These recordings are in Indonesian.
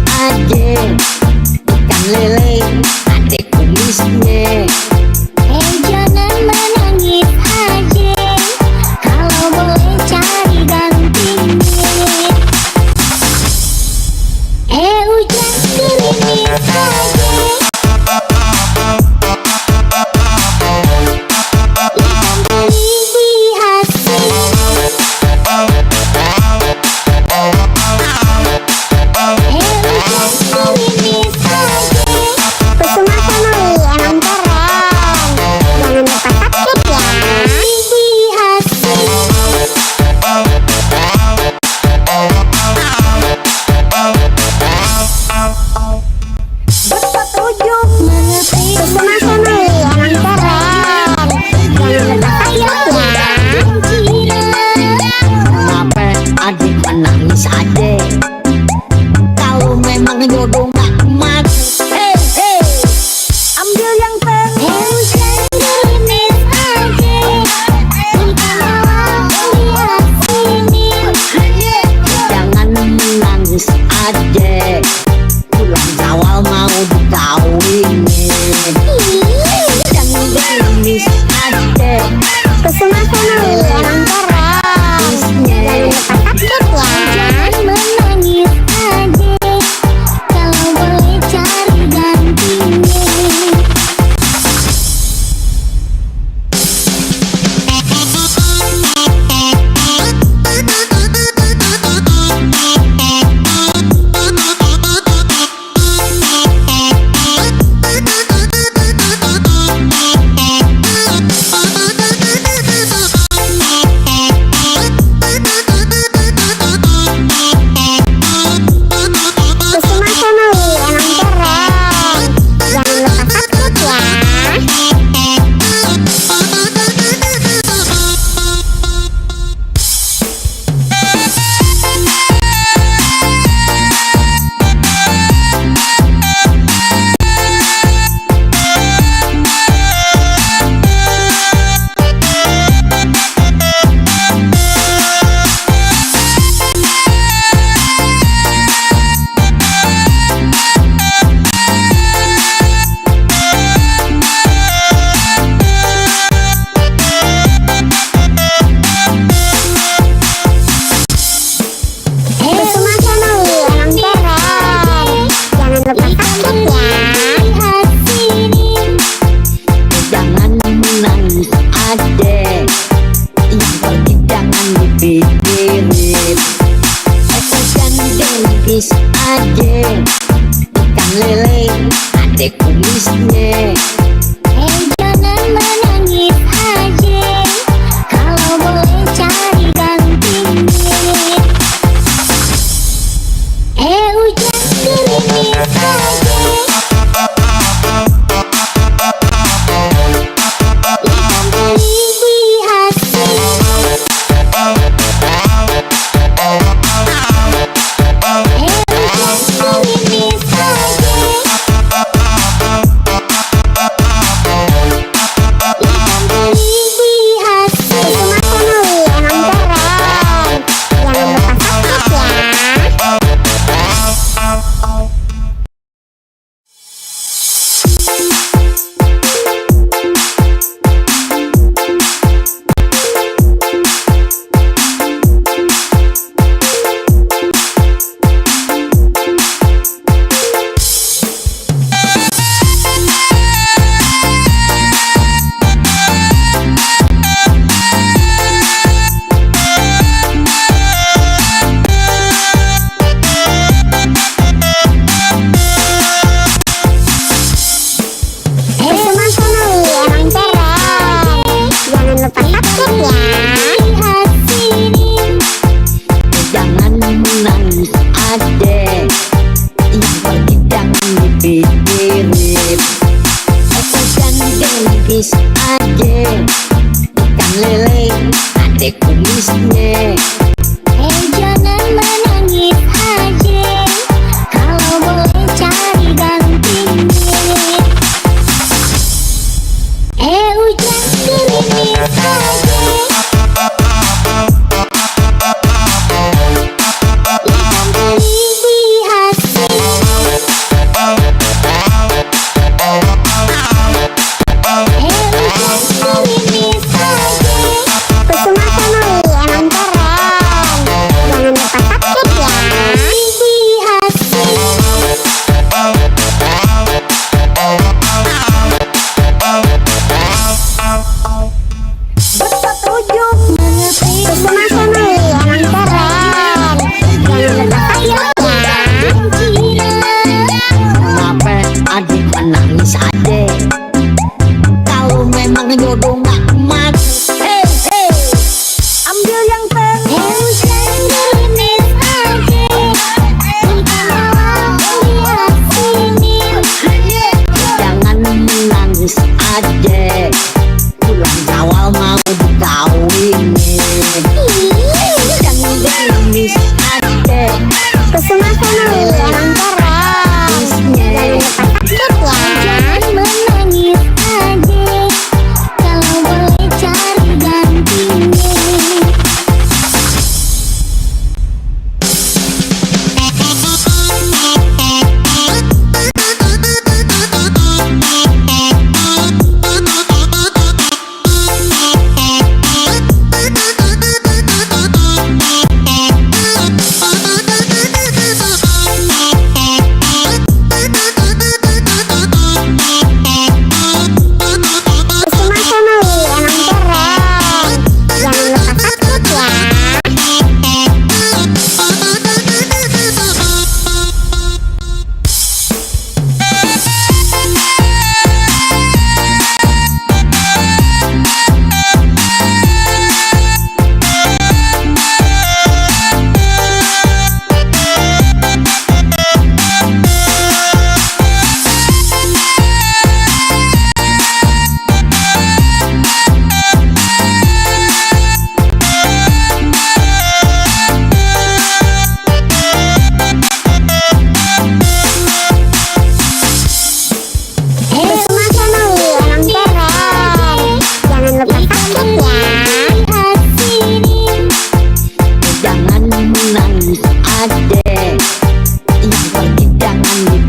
aja, ikan lele ada kumisnya. Jangan menangis aja, kalau boleh cari gantinya. Hujan gerimis aja, ikan teri dihasil. Hujan gerimis aja, Kusuma Family emang keren. Jangan lupa subscribe ya. Dihasil. Bersetuju mengerti. Kusuma Family emang keren. Jangan lupa subscribe ya. Kenapa adik menangis aja? Kalau memang jodoh gak emas, Ambil yang penuh. Hujan gerimis aja, ikan lawak diasinin. jangan menangis aja. Pulang Jawa mau dikawinin. Jangan gerimis aja. Kusuma Family emang keren. Jangan lupa subscribe ya. Jangan menangis aja, kalau boleh cari gantinya. Kusuma Family emang keren. Jangan lupa subscribe ya. Kusuma Family emang keren. Jangan lupa subscribe ya. Dihasinin. Jangan menangis aja, yang pergi jangan dipikirin. Hujan gerimis aja, ikan lele ada kumisnya. Jangan menangis aja, kalau boleh cari gantinya. Hujan gerimis aja, ikan teri dihasil. Hujan gerimis aja, ikan teri dihasil. Kusuma Family emang keren. Jangan lupa subscribe kumis aja, ikan lele ada kumisnya. Jangan menangis aja, kalau boleh cari gantinya. Hujan gerimis aja, ikan teri dihasil.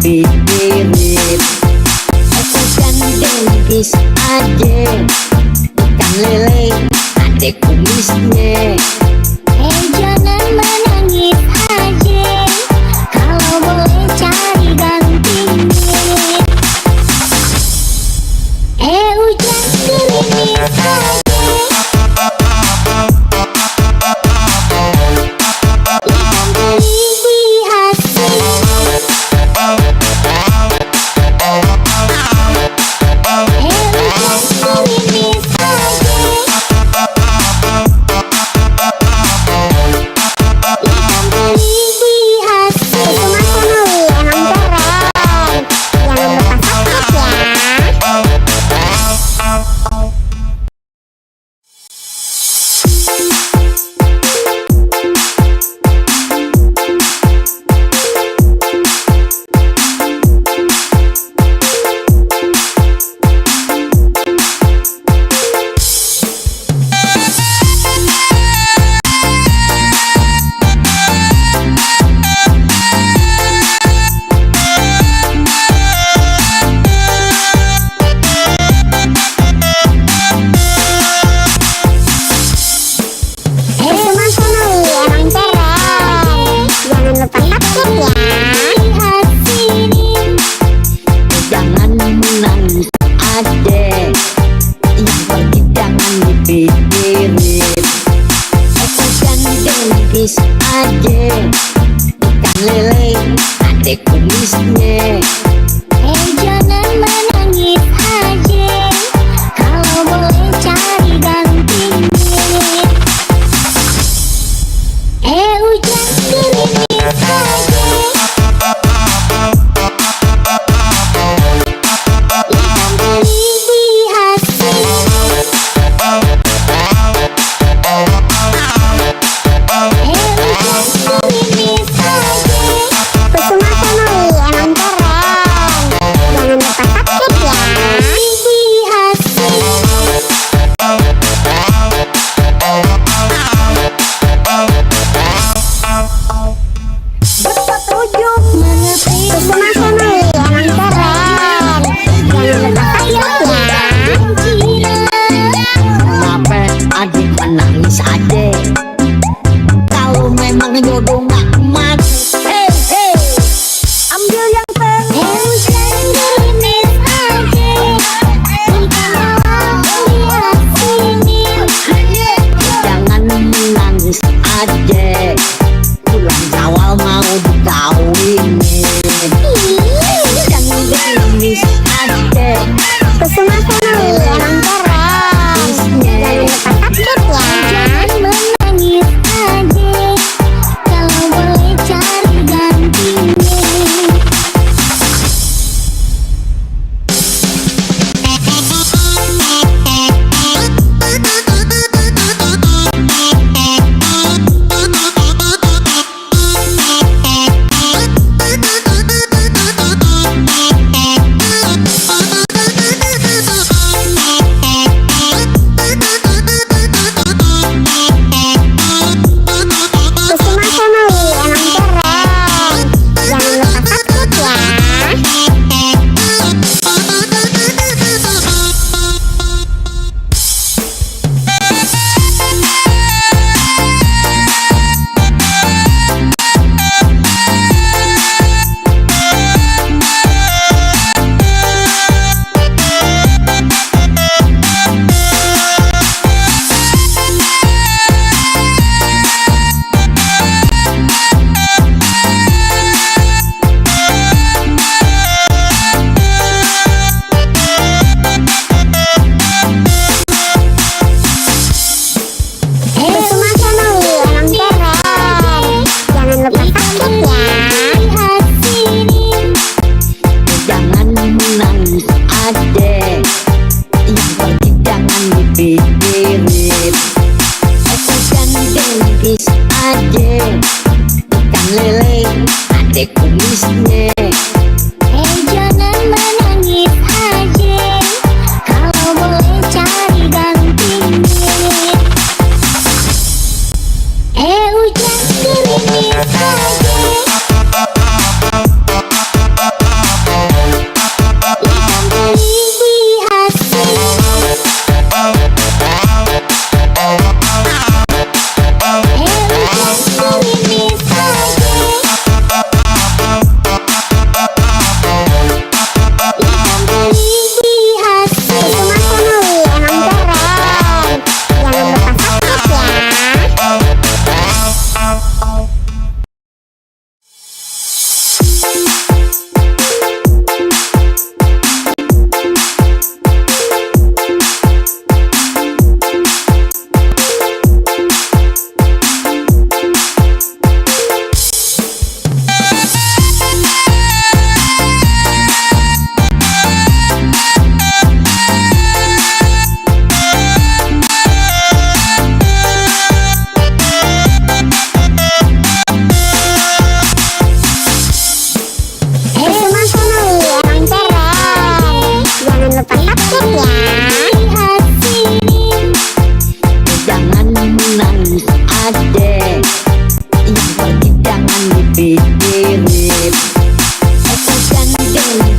dipikirin. Aku gandeng bis aja, ikan lele ada kumisnya. Jangan menangis aja, kalau boleh cari gantinya. Hujan gerimis aja, ikan teri di asin. Hujan gerimis aja, ikan teri di asin. Kusuma Family emang keren. Jangan lupa subscribe ya. Kusuma Family emang keren. Jangan lupa subscribe ya. Jangan menangis adek, yang pergi jangan dipikirin. Aku gandeng bis aja, ikan lele ada kumisnya. Jangan menangis aja, kalau boleh cari gantinya. Hujan gerimis aja, ikan teri di asin. Hujan gerimis aja. Kusuma Family emang keren. Jangan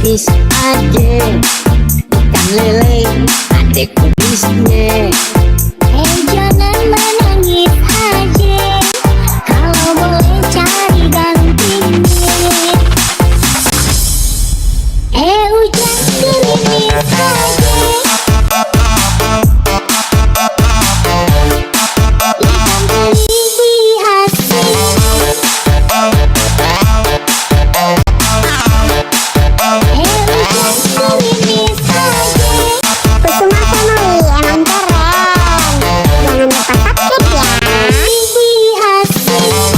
ngelukis aja ikan lele adek kumisnya. Jangan menangis aja, kalau boleh cari gantinya. Hujan gerimis aja, ikan teri di asin. Hujan gerimis aja, Kusuma Family emang keren. Jangan lupa subscribe ya. Di asin.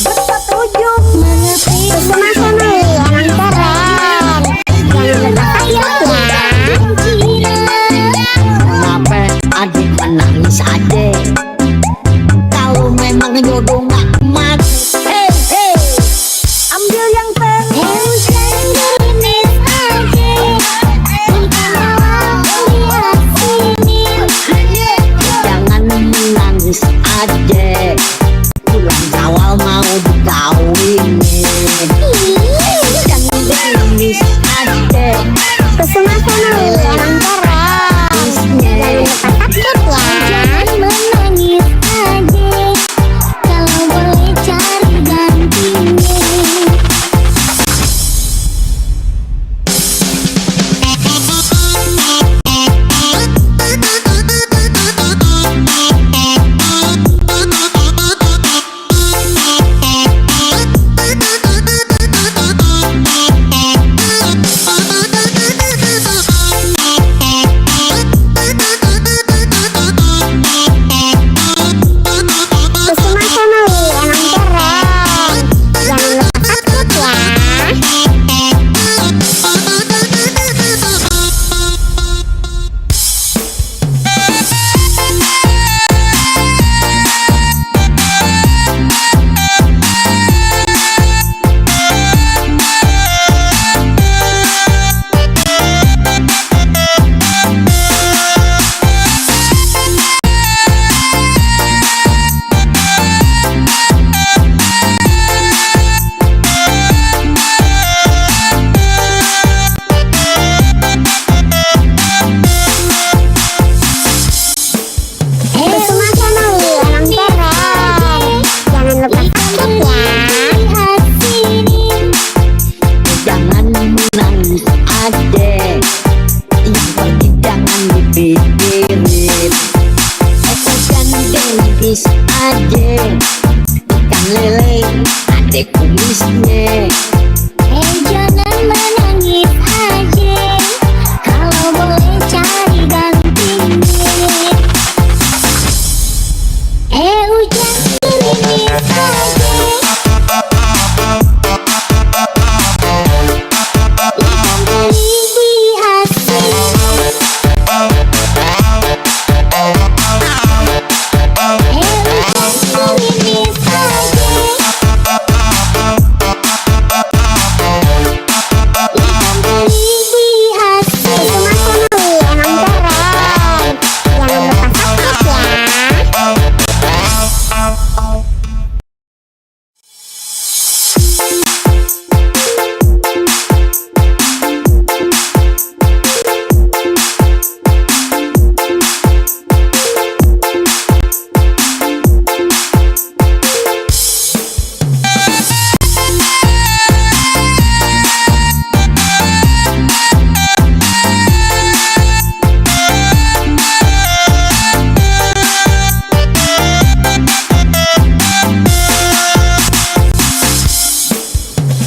Bersetuju mengerti. Kusuma Family emang keren. Jangan lupa subscribe ya. Kenapa adik menangis adek? Kalau memang jodoh gak emas, hey, ambil yang pen. Hujan gerimis aja, ikan lawak di asinin. Jangan menangis adek, bulan Syawal mau dikawinin. Jangan gerimis adek, Kusuma Family emang keren. Jangan lupa subscribe ya. Jangan menangis aja, kalau boleh cari gantinya. Kusuma Family emang keren. Jangan lupa subscribe ya. Kusuma Family emang keren. Jangan lupa subscribe ya. jangan menangis adek, yang pergi jangan dipikirin. Hujan gerimis aja ikan lele adek kumisnya. Jangan menangis aja, kalau boleh cari gantinya. Hujan gerimis aja, ikan teri di asin. Hujan gerimis aja, ikan teri di asin.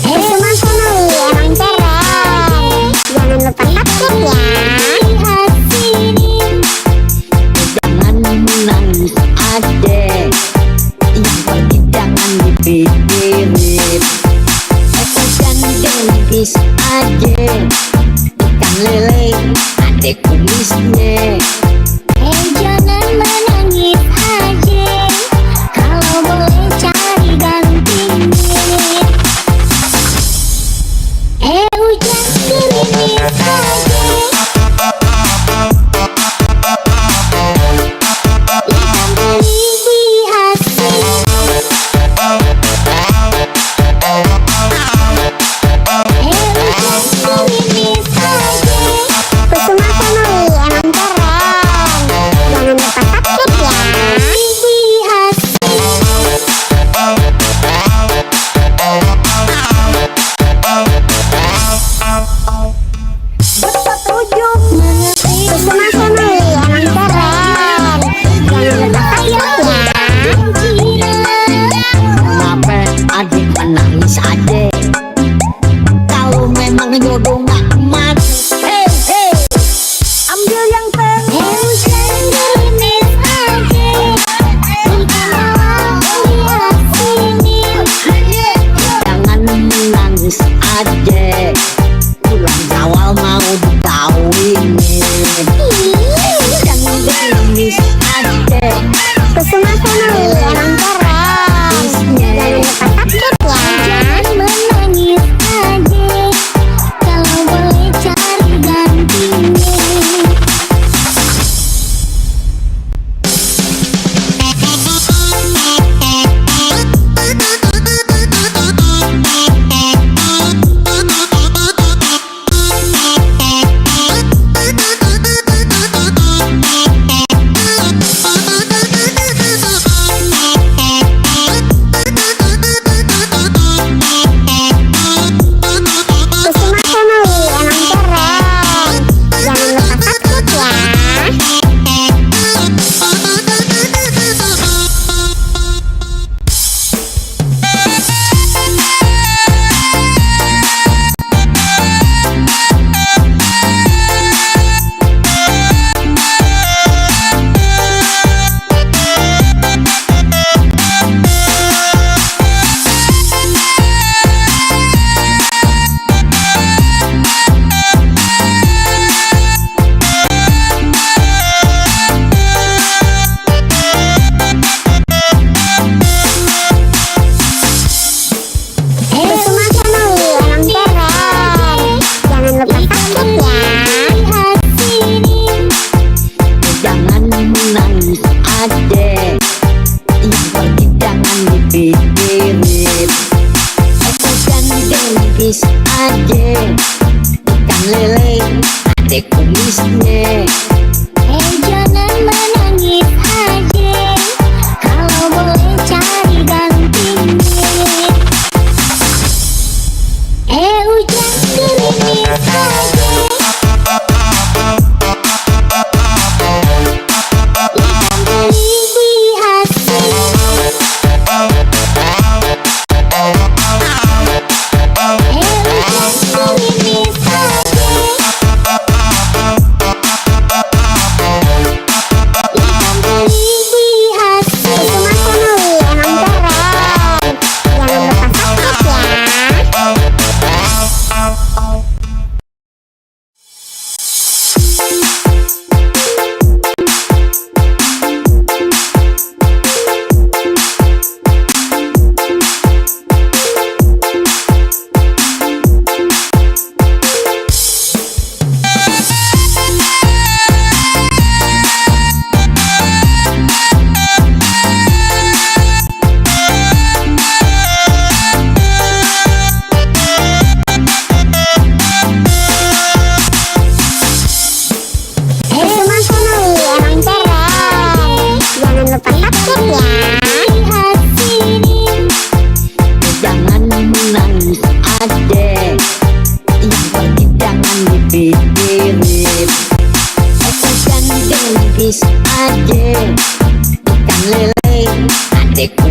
Kusuma Family emang keren. Jangan lupa adek kumisnya. Jangan menangis aja, kalau boleh cari gantinya. Hujan gerimis aja, ikan teri di asin.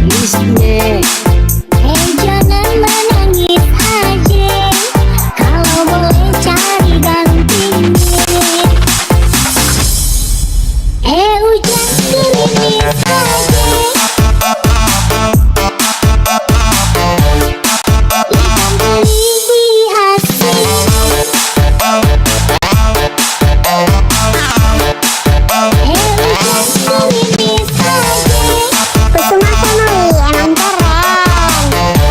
kumisnya. Jangan menangis aja, kalau boleh cari gantinya. Hujan gerimis aja, ikan teri di asin. Hujan gerimis aja, Kusuma Family emang keren.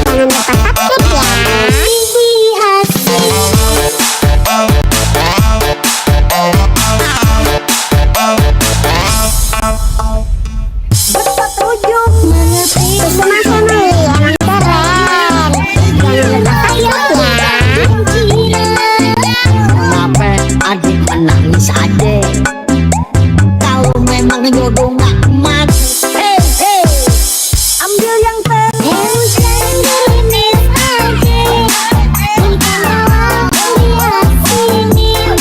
Jangan lupa subscribe ya. Di asin. Berpetunjuk mengerti. Kusuma Family emang keren. Jangan lupa subscribe ya. Kenapa adik menangis adek? Kalau memang jodoh gak mati. Ambil yang Hujan gerimis aja, ikan bawang di asinin.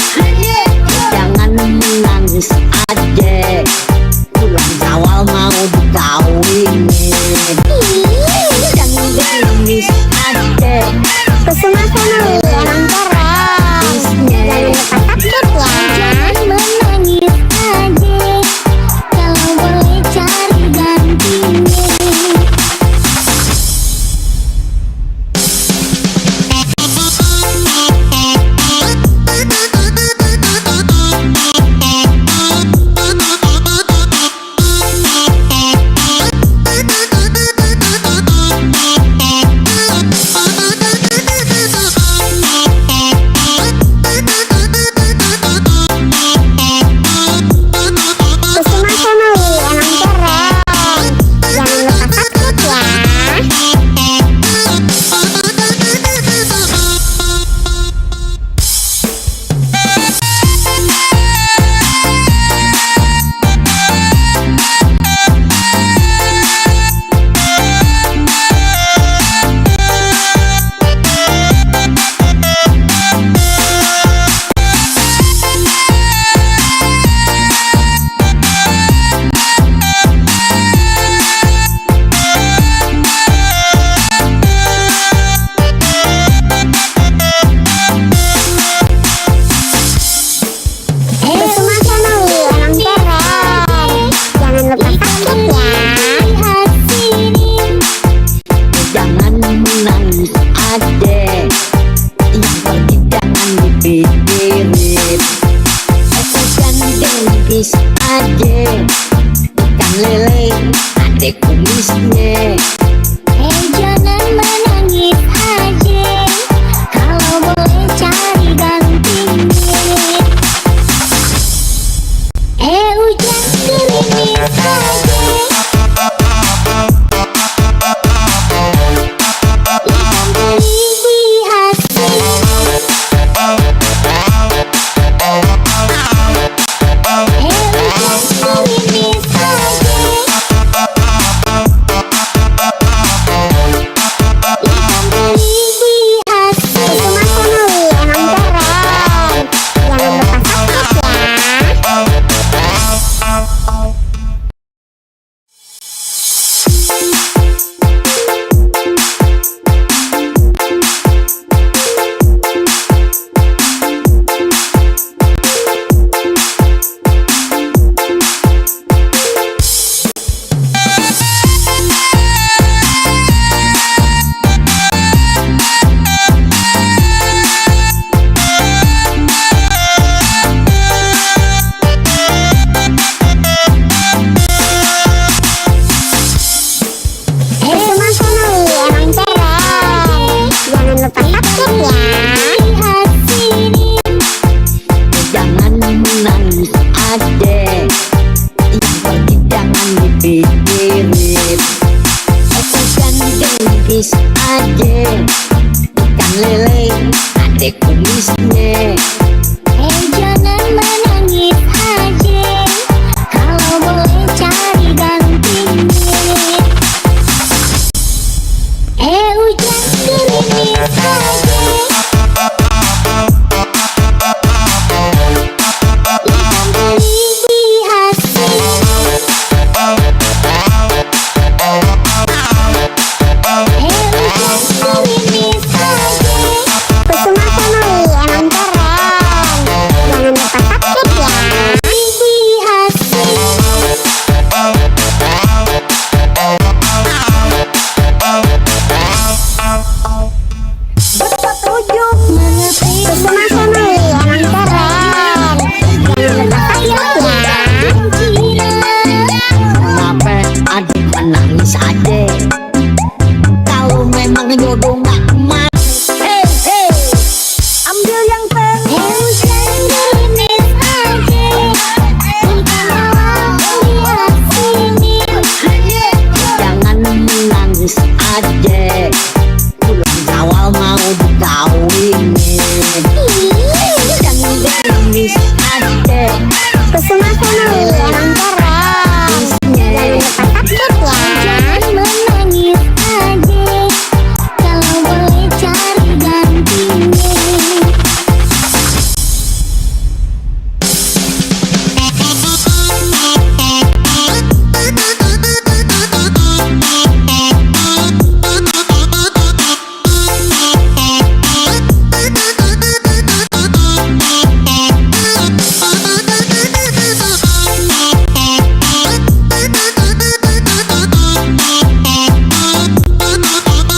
jangan menangis adek. Bulan Syawal mau dikawinin. Jangan gerimis adek. Kusuma Family emang keren. Jangan lupa subscribe ya. Jangan menangis aja, kalau boleh cari gantinya. Kusuma Family emang keren. Jangan lupa subscribe ya. Kusuma Family emang keren. Jangan lupa subscribe ya. Jangan menangis adek, yang pergi jangan dipikirin. Hujan gerimis adek, ikan lele adek kumisnya. Jangan menangis aja, kalau boleh cari gantinya. Hujan gerimis aja, ikan teri di asin. Hujan gerimis aja, ikan teri di asin. Kusuma Family emang keren. Jangan lupa subscribe ya. kumis aja, ikan lele ada kumisnya. Jangan menangis aja, kalau boleh cari gantinya. Hujan gerimis aja, ikan teri di asin. ade. Kalau memang jodoh nggak emas, hey hey, ambil yang tengah. Hujan gerimis aja, kita mau lihat sini. Jangan menangis ade, bulan Syawal mau dikawinin. Jangan gerimis ade, Kusuma Family emang keren. Jangan lupa subscribe ya. Jangan menangis aja, kalau boleh cari gantinya.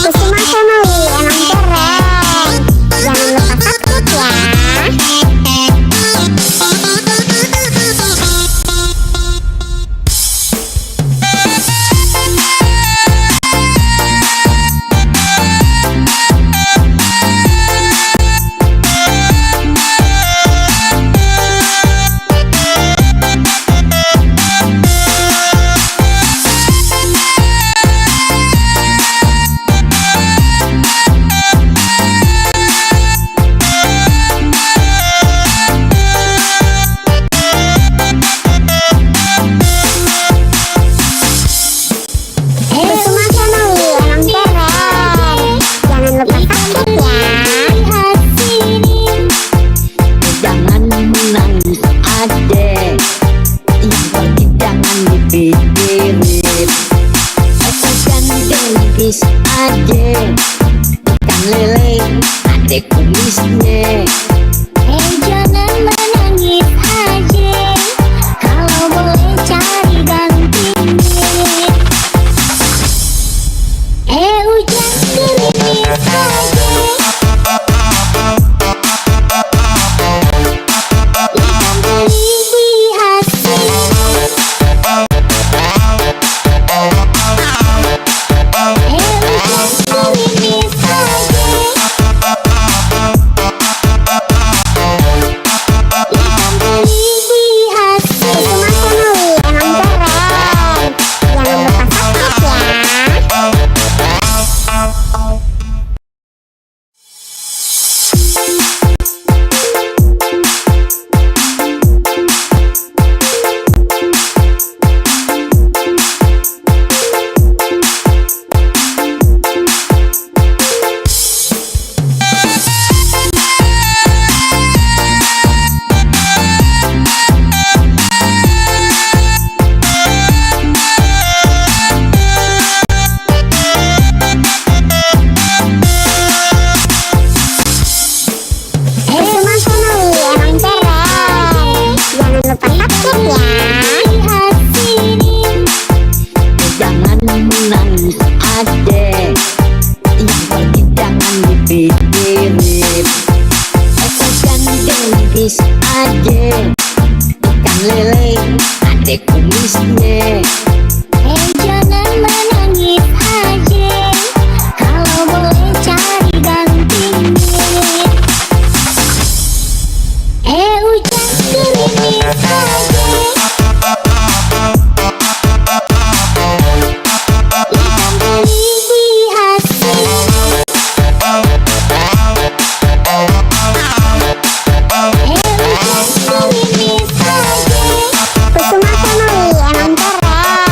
Kusuma Family emang keren. Jangan lupa subscribe ya. Kusuma Family emang keren. Jangan lupa subscribe ya. jangan menangis ade, yang penting jangan dipikirin. Jangan gerimis ade, ikan lele ade kumisnya. Jangan menangis aja, kalau boleh cari gantinya. Hujan gerimis aja, ikan beli di asin. Hujan gerimis aja, ikan beli di asin. Kusuma Family emang keren. Jangan lupa subscribe kumis ade, ikan lele ade kumisnya. Jangan menangis aja, kalau boleh cari gantinya. Hujan gerimis aja, ikan beli di asin. Hujan gerimis aja, Kusuma Family emang keren.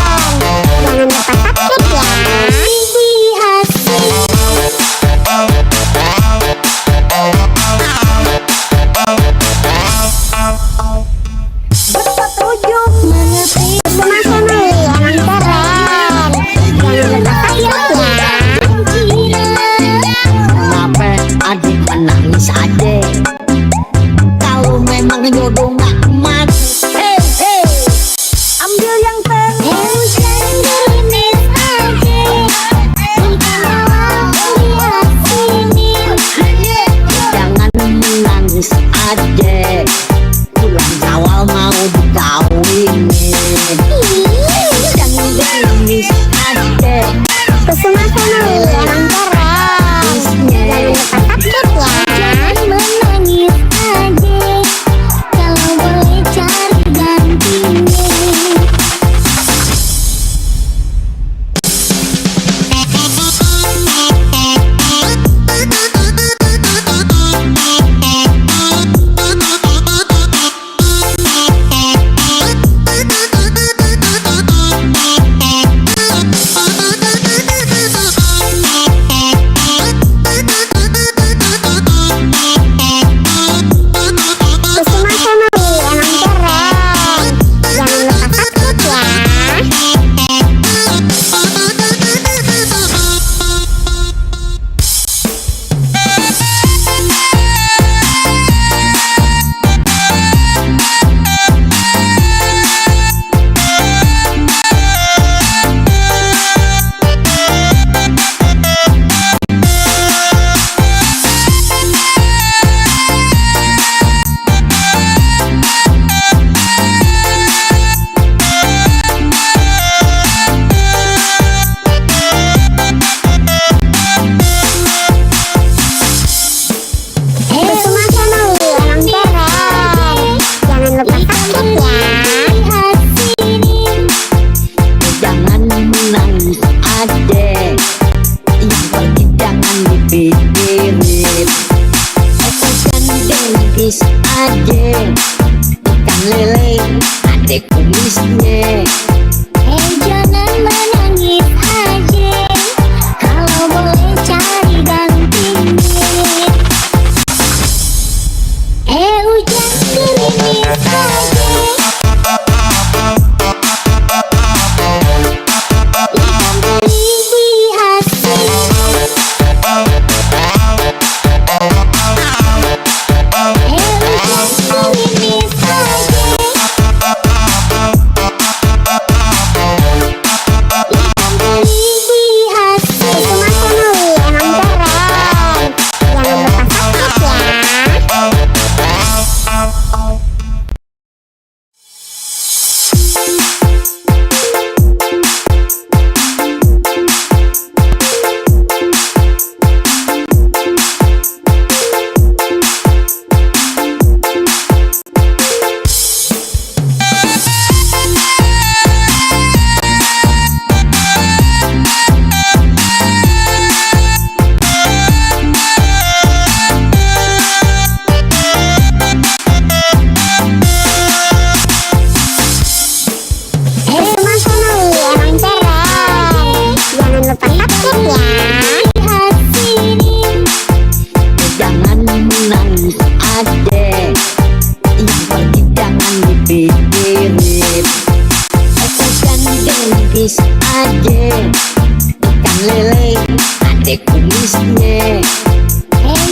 kumisnya.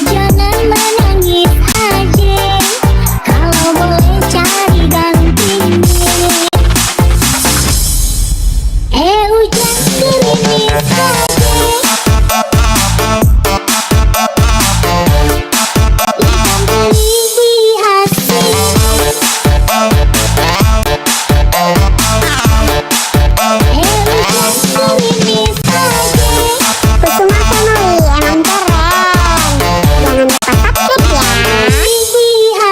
Jangan menangis aja, kalau boleh cari gantinya. Hujan gerimis aja, ikan teri diasin. Hujan gerimis aja, Kusuma Family emang keren. Jangan lupa subscribe ya.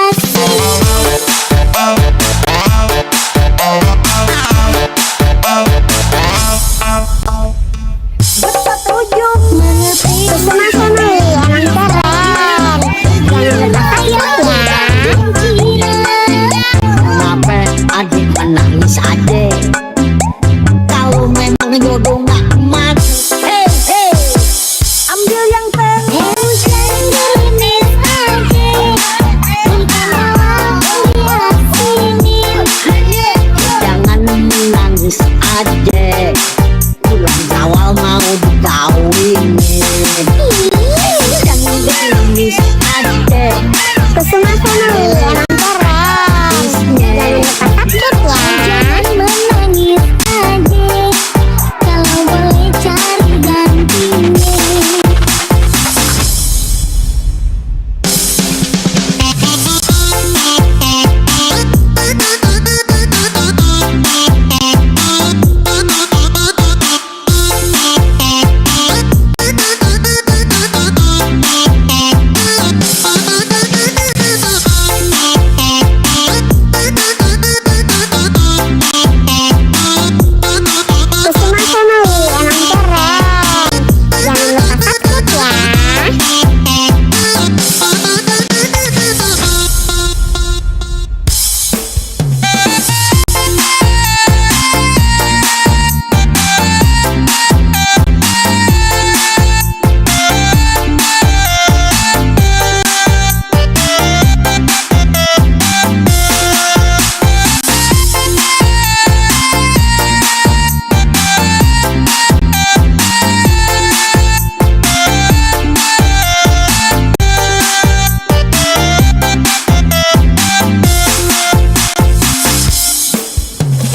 Bersetuju mengerti. Kusuma Family emang keren. Jangan lupa subscribe ya. Kenapa adik menangis adek? Kalau memang jodoh gak emas, hey, ambil yang pen. Hujan gerimis aja, ikan malam diasinin. Jangan menangis adek, bulan Syawal mau dikawinin. Jangan gerimis adek. Kusuma Family emang keren. Jangan lupa subscribe ya. Jangan menangis aja, kalau boleh cari gantinya. Kusuma Family emang keren. Jangan lupa subscribe ya.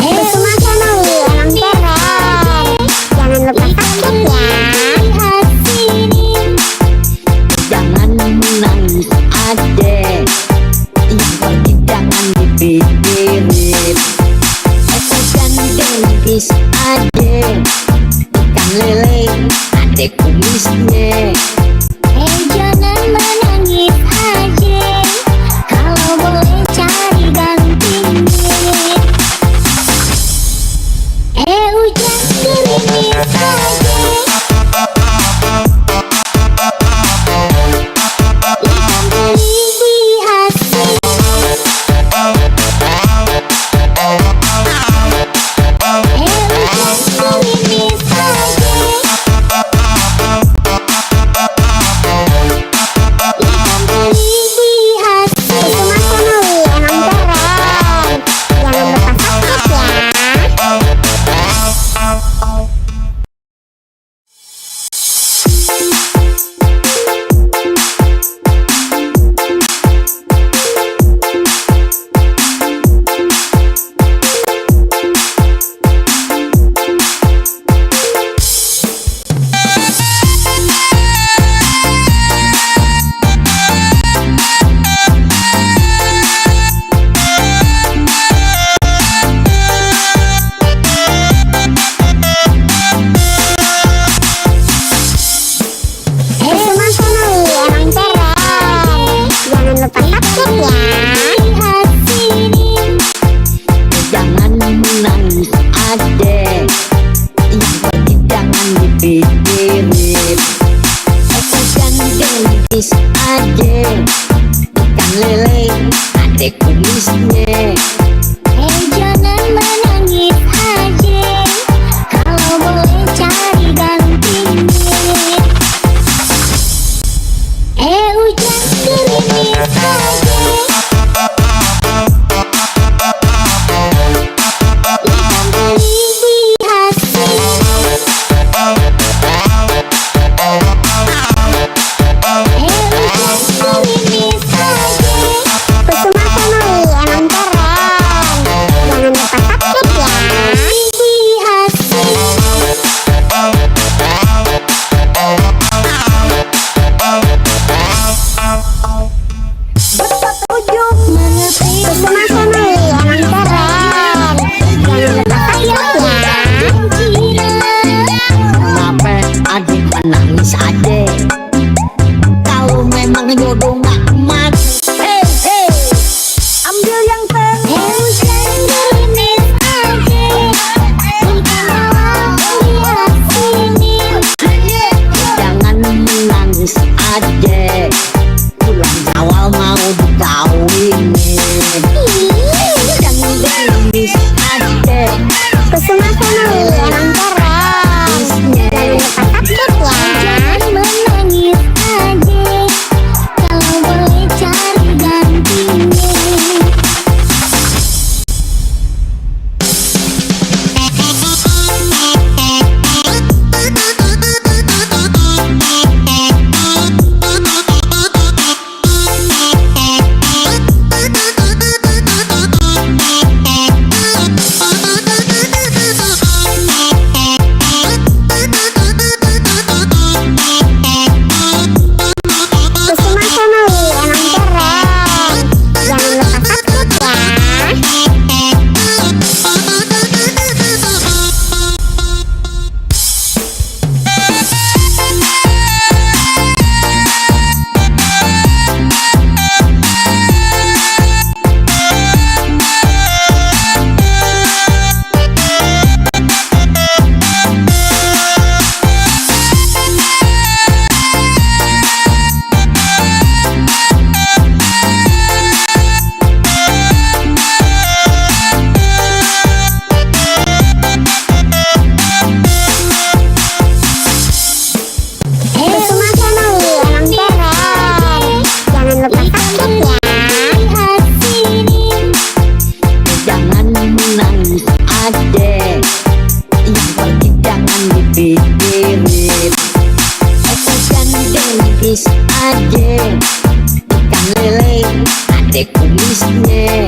Kusuma Family emang keren. Jangan lupa subscribe ya. Jangan menangis adek, yang pergi jangan dipikirin. Jangan gerimis adek, ikan lele adek kumisnya. Jangan menangis aja, kalau boleh cari gantinya. Hujan gerimis aja, ikan teri diasin. Hujan gerimis aja, ikan teri diasin. Kusuma Family emang keren. Jangan lupa kumisnya. Jangan menangis aja, kalau boleh cari gantinya. Hujan gerimis aja, ikan teri diasin. pirit. Ikan gengis aja, ikan lele ada kumisnya.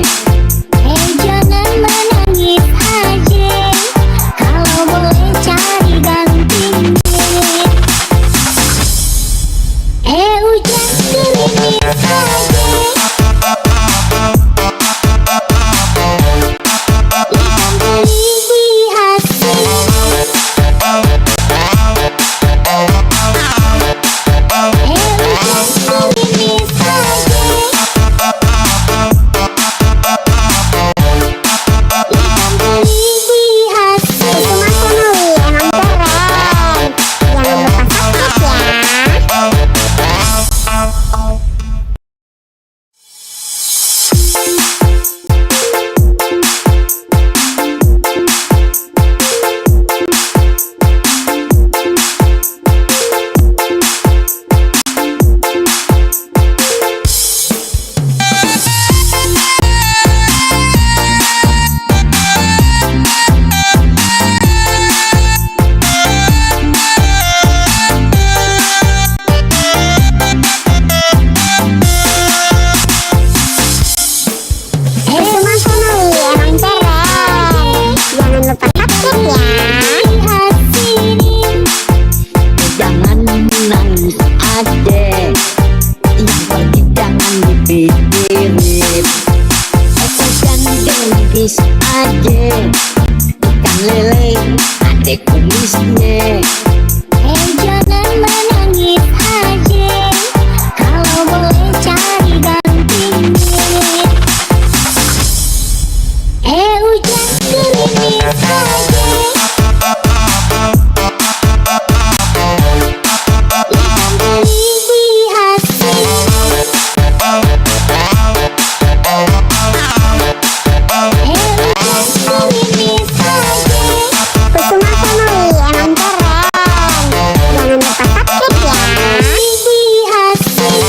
Jangan menangis aja, kalau boleh cari gantinya. Hujan gerimis aja, ikan teri dihasil. Hujan gerimis aja, ikan teri dihasil. Itu mah Jangan menangis aja, yang pergi jangan dipikirin. Ikan gengis aja, ikan lele ada kumisnya. jangan menangis aja, kalau boleh cari gantinya. Hujan gerimis aja, ikan teri dihasil. Hujan gerimis aja, Kusuma Family emang keren. Jangan lupa subscribe ya. Dihasil.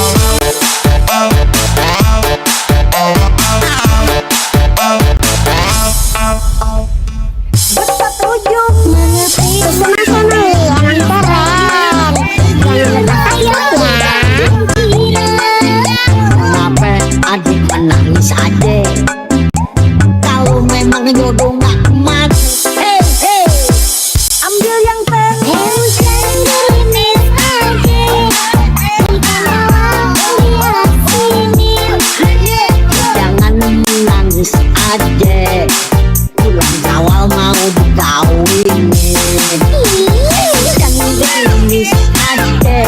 Bersetuju Mengerti Kusuma Family emang keren. Jangan lupa subscribe ya. kenapa adik menangis aja? Kalau memang jodoh gak emas, ambil yang teng. Hujan gerimis aja, ikan lawak diasinin. Jangan menangis aja, bulan Syawal mau dikawinin. Jangan gerimis aja,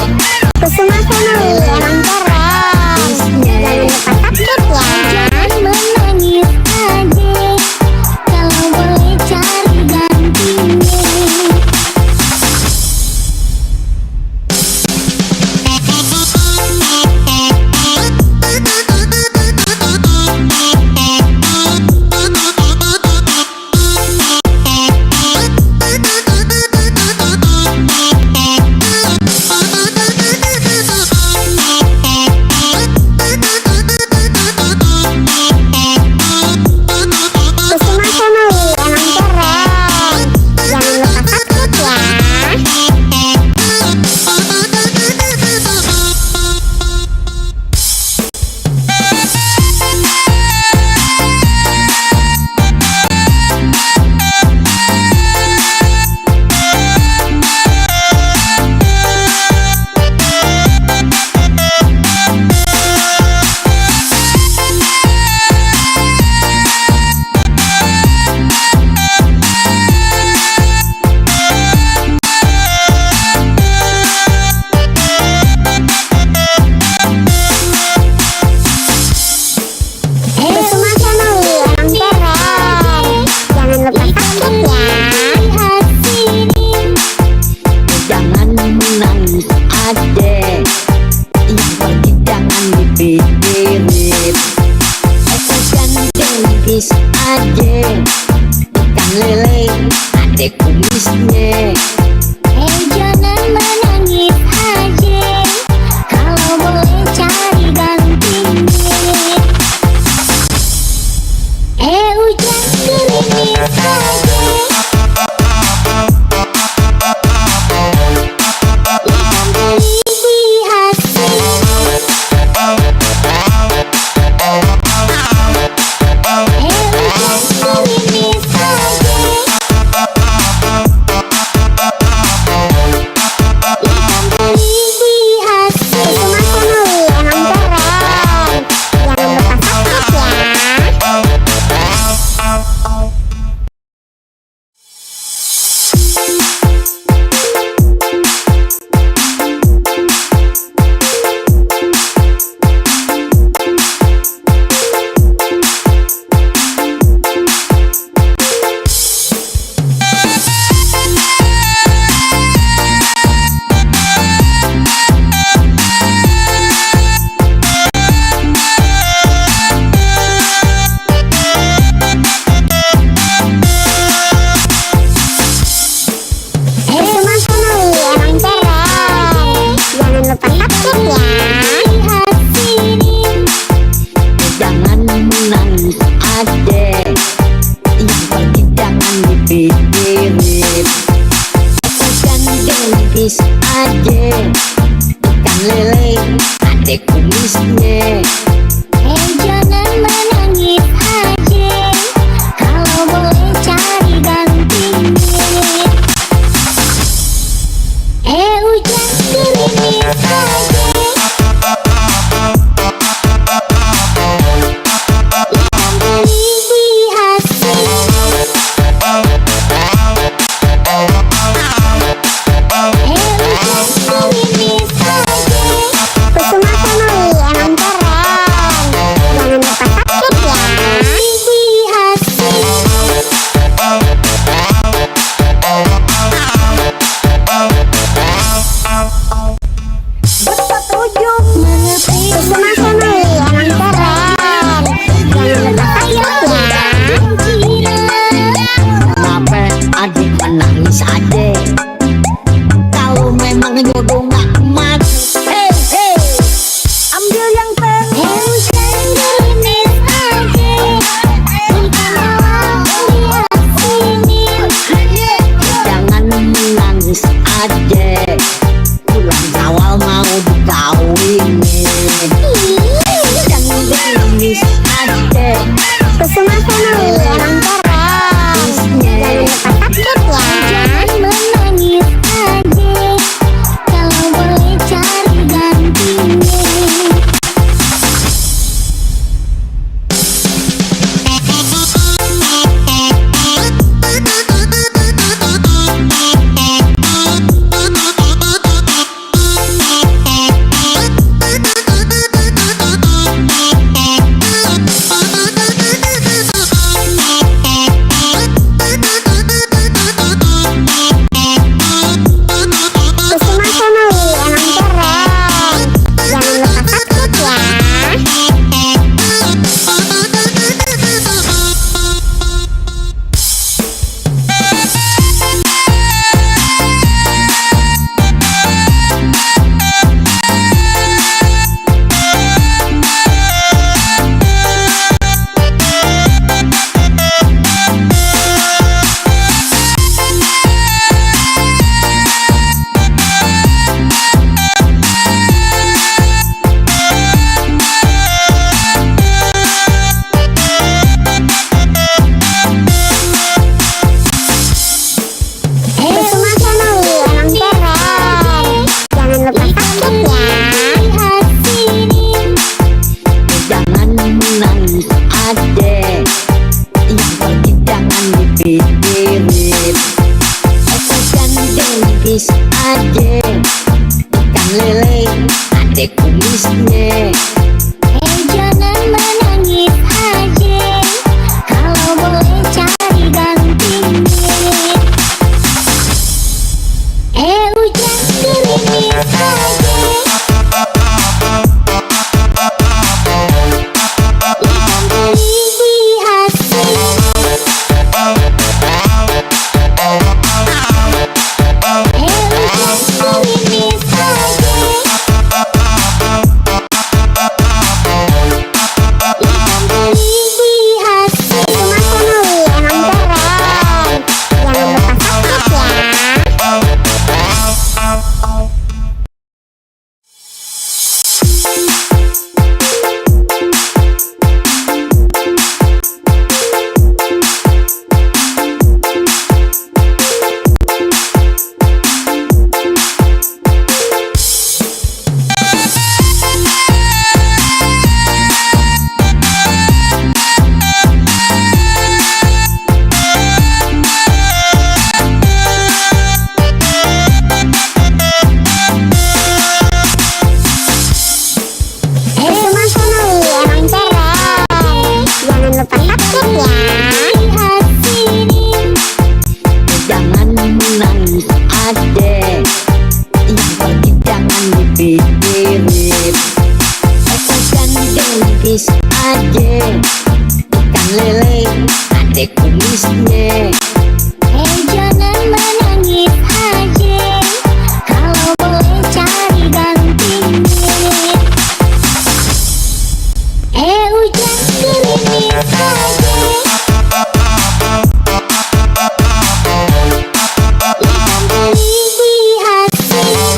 Kusuma Family emang keren. Jangan lupa subscribe ya. Jangan menangis aja, kalau boleh cari gantinya. Kusuma Family emang keren. Jangan lupa subscribe ya. Kusuma Family emang keren. Jangan lupa subscribe ya. Dihasinin. jangan menangis aja, yang pergi jangan dipikirin. Ikan gengis aja, ikan lele ada kumisnya. Jangan menangis aja, kalau boleh cari gantinya. Hujan gerimis aja, aja. Ikan lele ada kumisnya. Jangan menangis aja, kalau boleh cari gantinya. Hujan gerimis aja, ikan beli di hasil. Hujan gerimis aja, Kusuma Family emang keren. Jangan lupa subscribe ya. Di hasil. Bersetuju Mengerti Kusuma Family emang keren. Jangan lupa subscribe ya. kenapa adik menangis aja? Kalau memang jodoh gak emas, hey hey, ambil yang teh. Hujan gerimis aja, ikan bawang lihat sini. Jangan menangis aja, bulan Syawal mau dikawinin. Jangan menangis aja, Kusuma Family emang keren. Jangan lupa subscribe ya. Jangan menangis aja, kalau boleh cari gantinya. Kusuma Family emang keren. Jangan lupa subscribe ya. Kusuma Family emang keren. Jangan lupa subscribe ya. Lihat sini. Jangan menangis aja, yang pergi jangan dipikirin. Hujan gerimis aja, ikan lele ada kumisnya. Jangan menangis aja, kalau boleh cari gantinya. Hujan gerimis aja, ikan beli di hasil. Hujan gerimis aja, ikan beli di hasil. Kusuma Family emang keren. Jangan lupa subscribe ya. Kusuma Family emang keren. Jangan lupa subscribe ya. Lihat sini. Jangan menangis aja, yang pergi jangan dipikirin. Hujan gerimis aja, ikan lele ada kumisnya. Jangan menangis aja, kalau boleh cari gantinya. Hujan gerimis aja, ikan beli di hasil.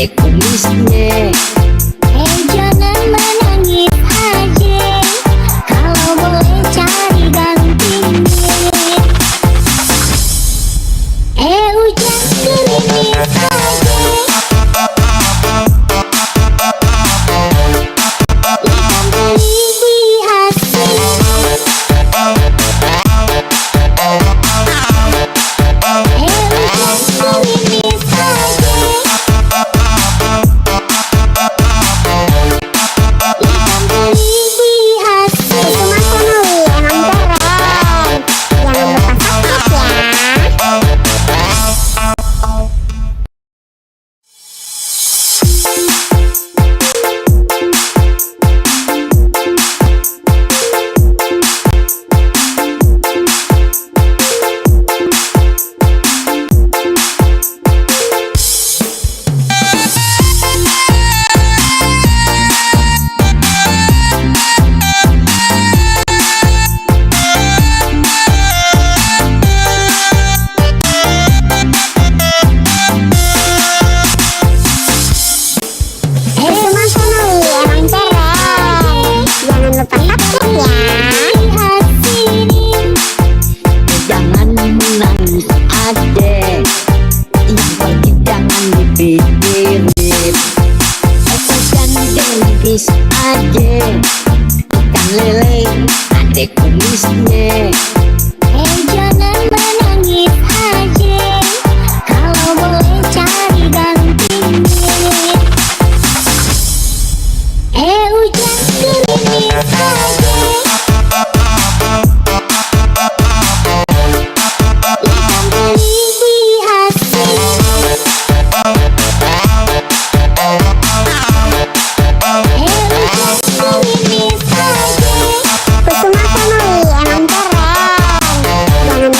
adek kumisnya. Jangan menangis aja, kalau boleh cari gantinya. Hujan gerimis aja, ikan teri di asin. Hujan gerimis aja, ikan teri di asin. Itu mah Family emang keren. Jangan lupa subscribe ya. Jangan menangis adek, yang pergi jangan dipikirin. Hujan gerimis aja, ikan lele adek kumisnya. Jangan menangis aja, kalau boleh cari gantinya. Hujan gerimis aja, ikan teri di asin. Hujan gerimis aja. Kusuma Family emang keren. Jangan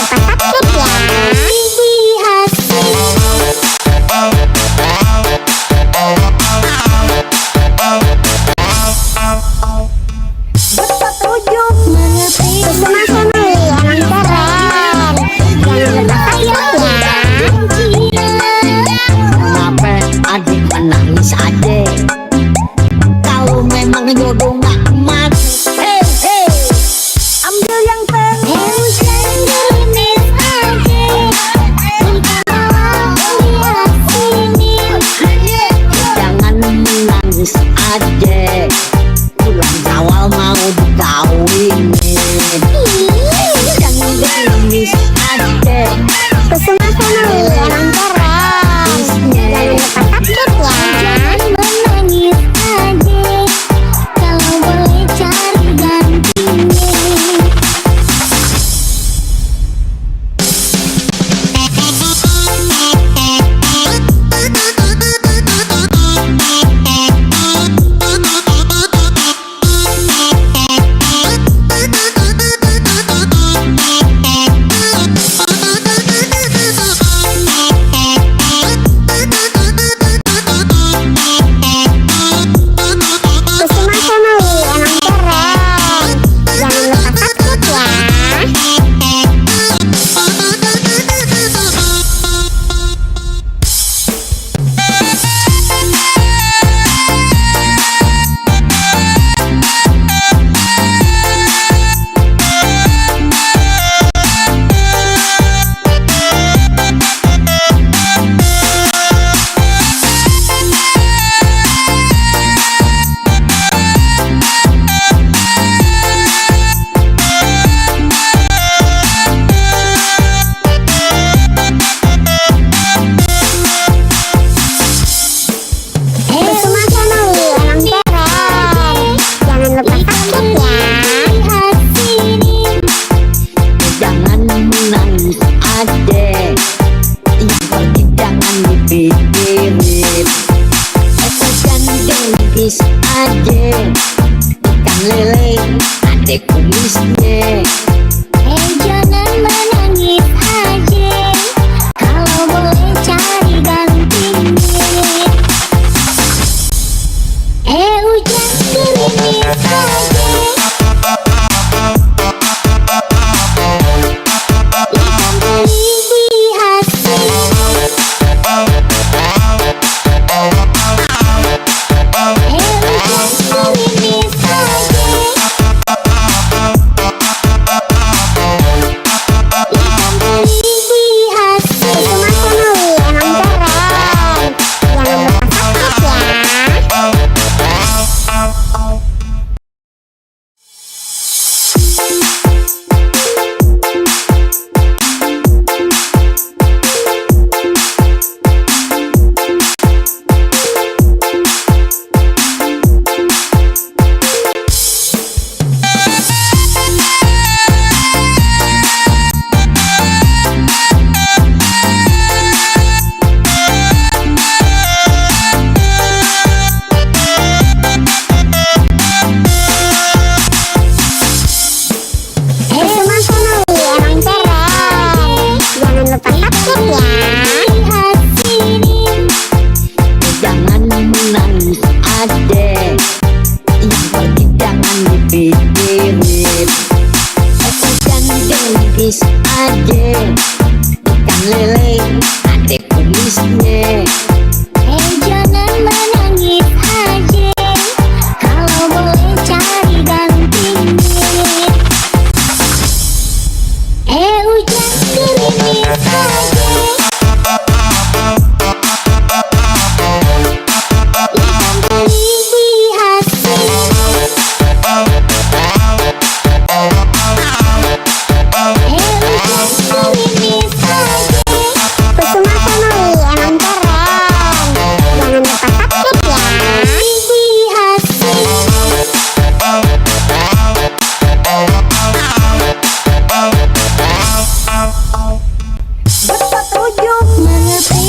linggis aja, ikan lele ada kumisnya. Jangan menangis aja, kalau boleh cari gantinya. Hujan gerimis aja, ikan teri dihasil. Hujan gerimis aja, Kusuma Family emang keren. Jangan lupa subscribe ya. Dihasil.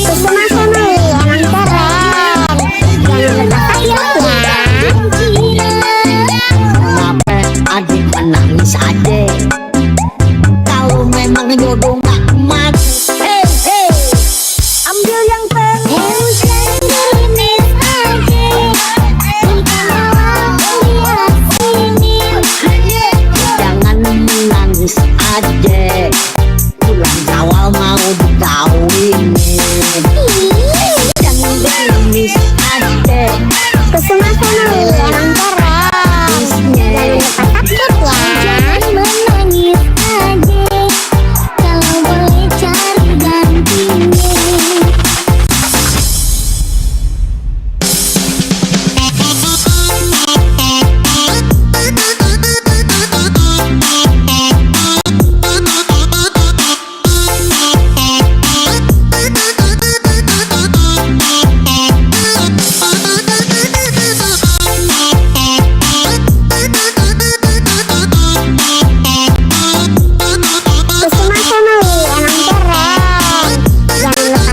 Kusuma Family emang keren. Jangan lupa subscribe ya. Kenapa adik menangis aja? Kalau memang jodoh gak emas, ambil yang teng. Hujan gerimis aja, ikan laut lihat sini. Jangan menangis aja, bulan Syawal mau dikawinin. Jangan gerimis aja, Kusuma Family emang keren. Jangan lupa subscribe ya. Jangan menangis aja, kalau boleh cari gantinya. Kusuma Family emang keren. Jangan lupa subscribe ya.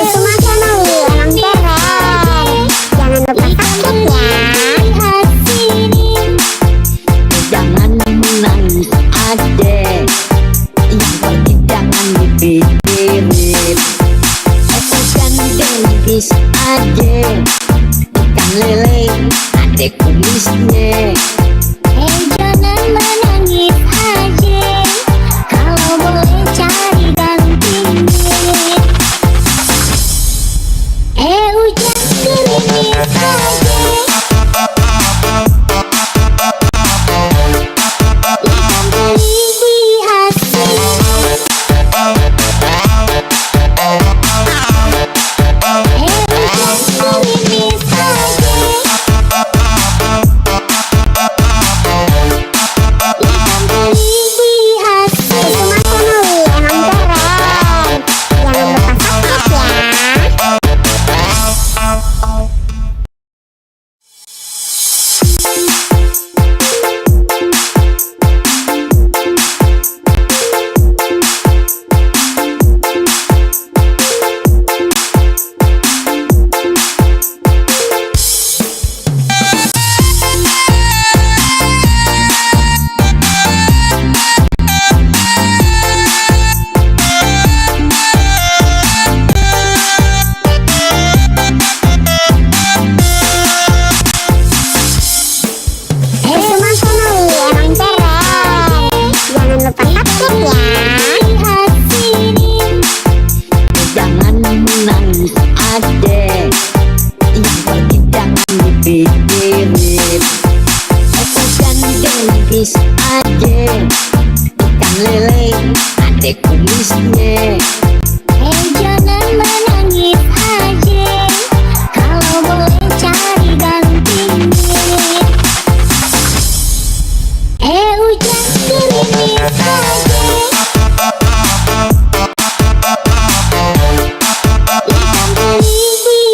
Kusuma Family emang keren. Jangan lupa subscribe ya. Lihat sini. jangan menangis aja, yang penting jangan dipikirin. Jangan gerimis aja, ikan lele ada kumisnya. Jangan menangis aja, kalau boleh cari gantinya. Hujan gerimis aja, ikan teri dihasil. Hujan gerimis aja, ikan teri dihasil. Kusuma Family emang keren. Jangan lupa subscribe ya. Kusuma Family emang keren. Jangan lupa subscribe ya. Lihat sini. Jangan menangis aja, yang penting jangan dipikirin. Jangan gerimis aja, ikan lele ada kumisnya. Jangan menangis aja, kalau boleh cari gantinya. Hujan gerimis aja, ikan teri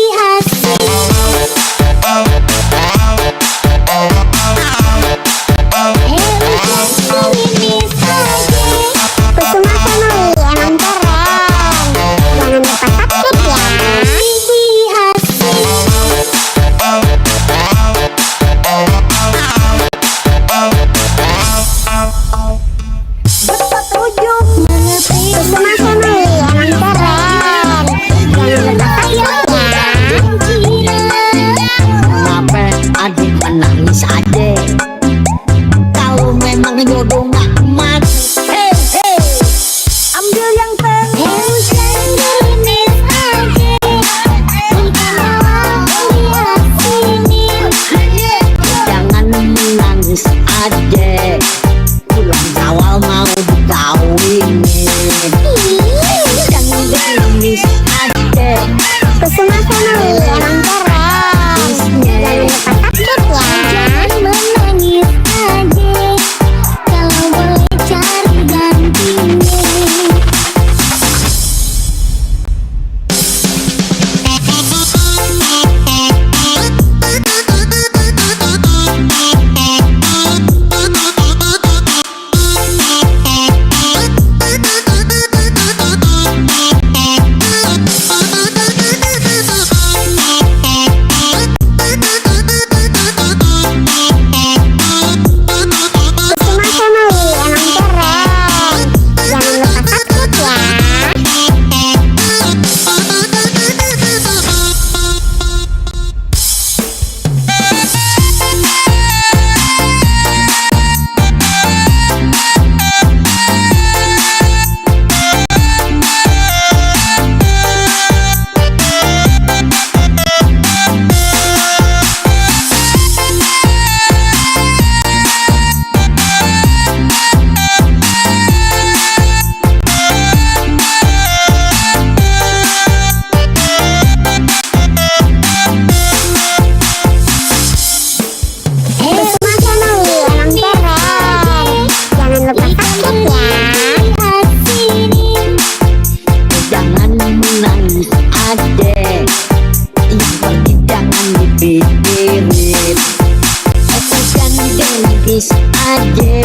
aja.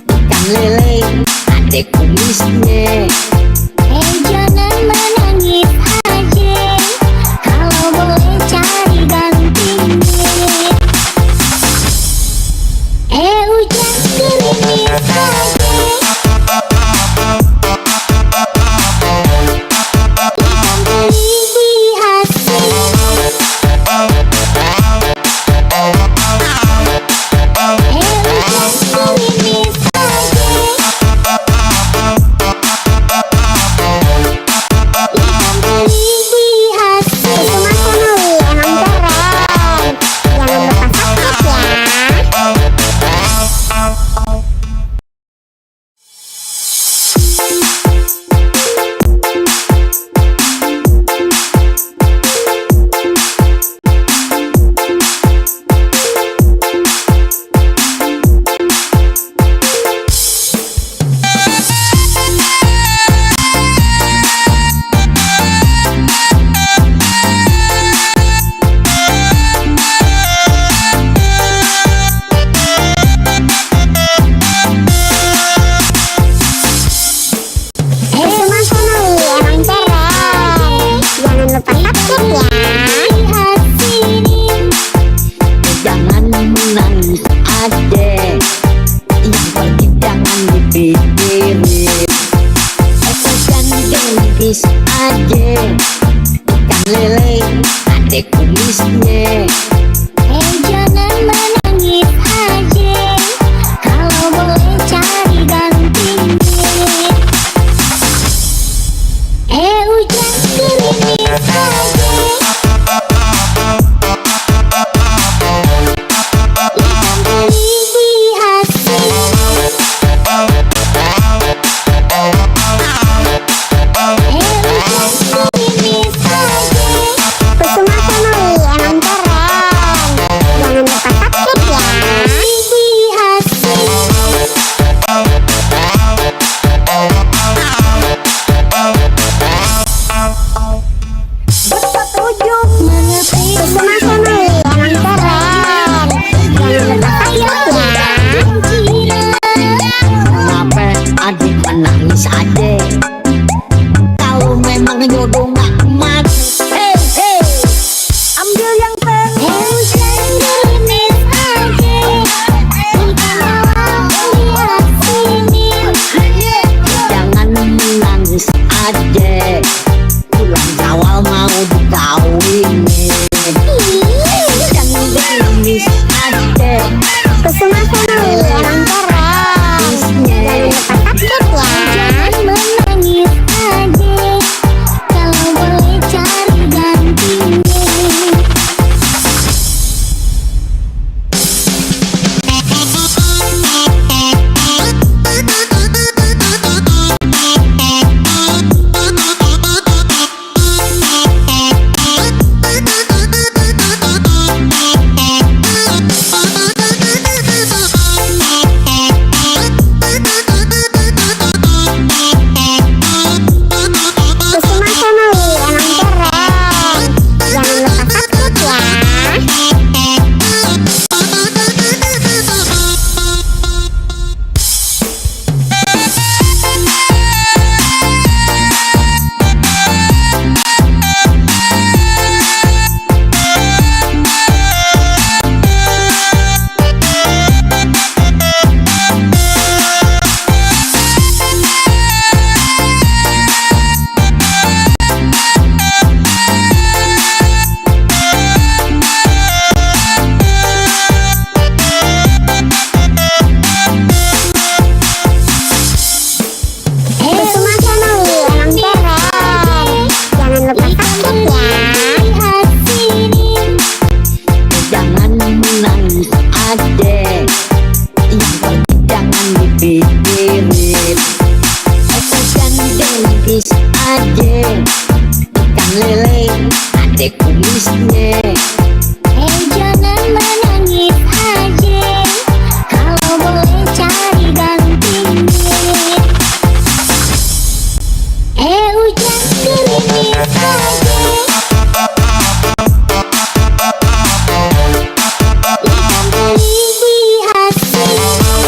Ikan lele ada kumisnya. Jangan menangis aja, kalau boleh cari gantinya. Hujan gerimis aja, ikan teri dihasil. Hujan gerimis aja, ikan teri dihasil. Cuma Family emang keren, jangan lupa subscribe ya. Jangan menangis aja, yang pergi jangan dipikirin. Ikan gerimis aja, ikan lele ada kumisnya. Jangan menangis aja, kalau boleh cari gantinya. Hujan gerimis aja, ikan teri dihasil. Hujan gerimis aja. Kusuma Family emang keren, jangan lupa subscribe ya. Dihasil. Bersetuju Mengerti. Kusuma Family emang keren, jangan lupa subscribe ya. kenapa adik menangis aja? Kalau memang jodoh gak emas, ambil yang penting. Hujan gerimis aja, ikan laut lihat sini. Jangan menangis aja, bulan Syawal mau dikawinin. Jangan gerimis aja, Kusuma Family emang keren, jangan lupa subscribe ya. Jangan menangis aja, kalau boleh cari gantinya. Kusuma Family emang keren, jangan lupa subscribe ya. Kusuma Family emang keren, jangan lupa subscribe ya. jangan menangis aja, yang pergi jangan dipikirin. Ikan gerimis aja, ikan lele ada kumisnya. Jangan menangis aja, kalau boleh cari gantinya. Hujan gerimis aja, ikan teri dihasil.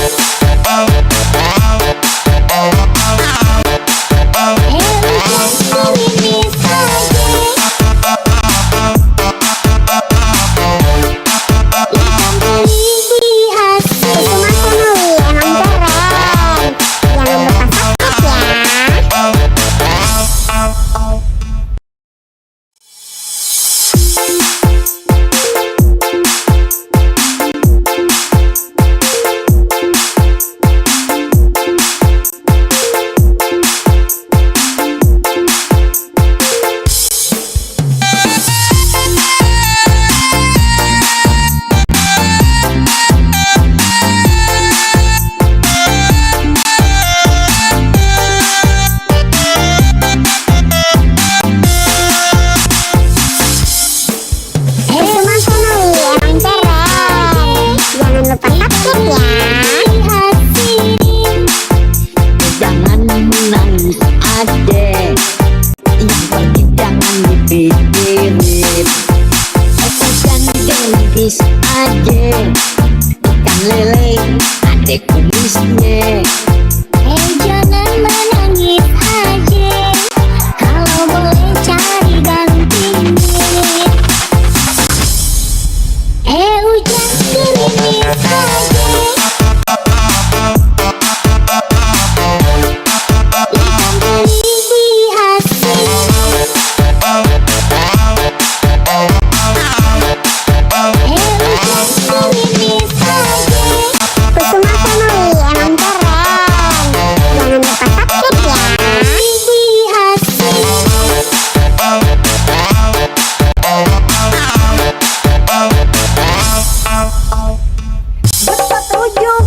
gerimis aja, ikan lele adek kumisnya. Jangan menangis aja, kalau boleh cari gantinya. Hujan gerimis aja, ikan teri di asin. Hujan gerimis aja, Kusuma Family emang keren. Jangan lupa subscribe ya. Di asin. Berpetunjuk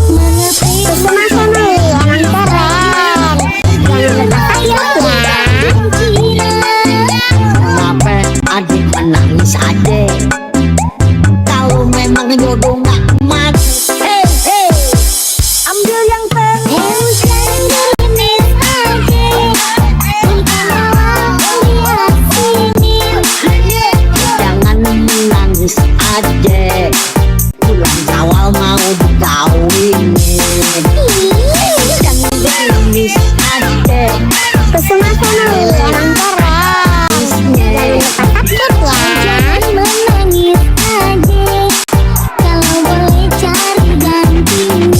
Kusuma Family emang keren. Jangan lupa subscribe ya. kenapa adik menangis adek? Kalau memang jodoh gak mati, hey hey, ambil yang tengah. Hujan gerimis aja, ikan lawak di sini. Jangan menangis adek, bulan Syawal mau dikawinin. Jangan gerimis adek, Kusuma Family emang keren. Jangan lupa subscribe ya. Jangan menangis aja, kalau boleh cari gantinya.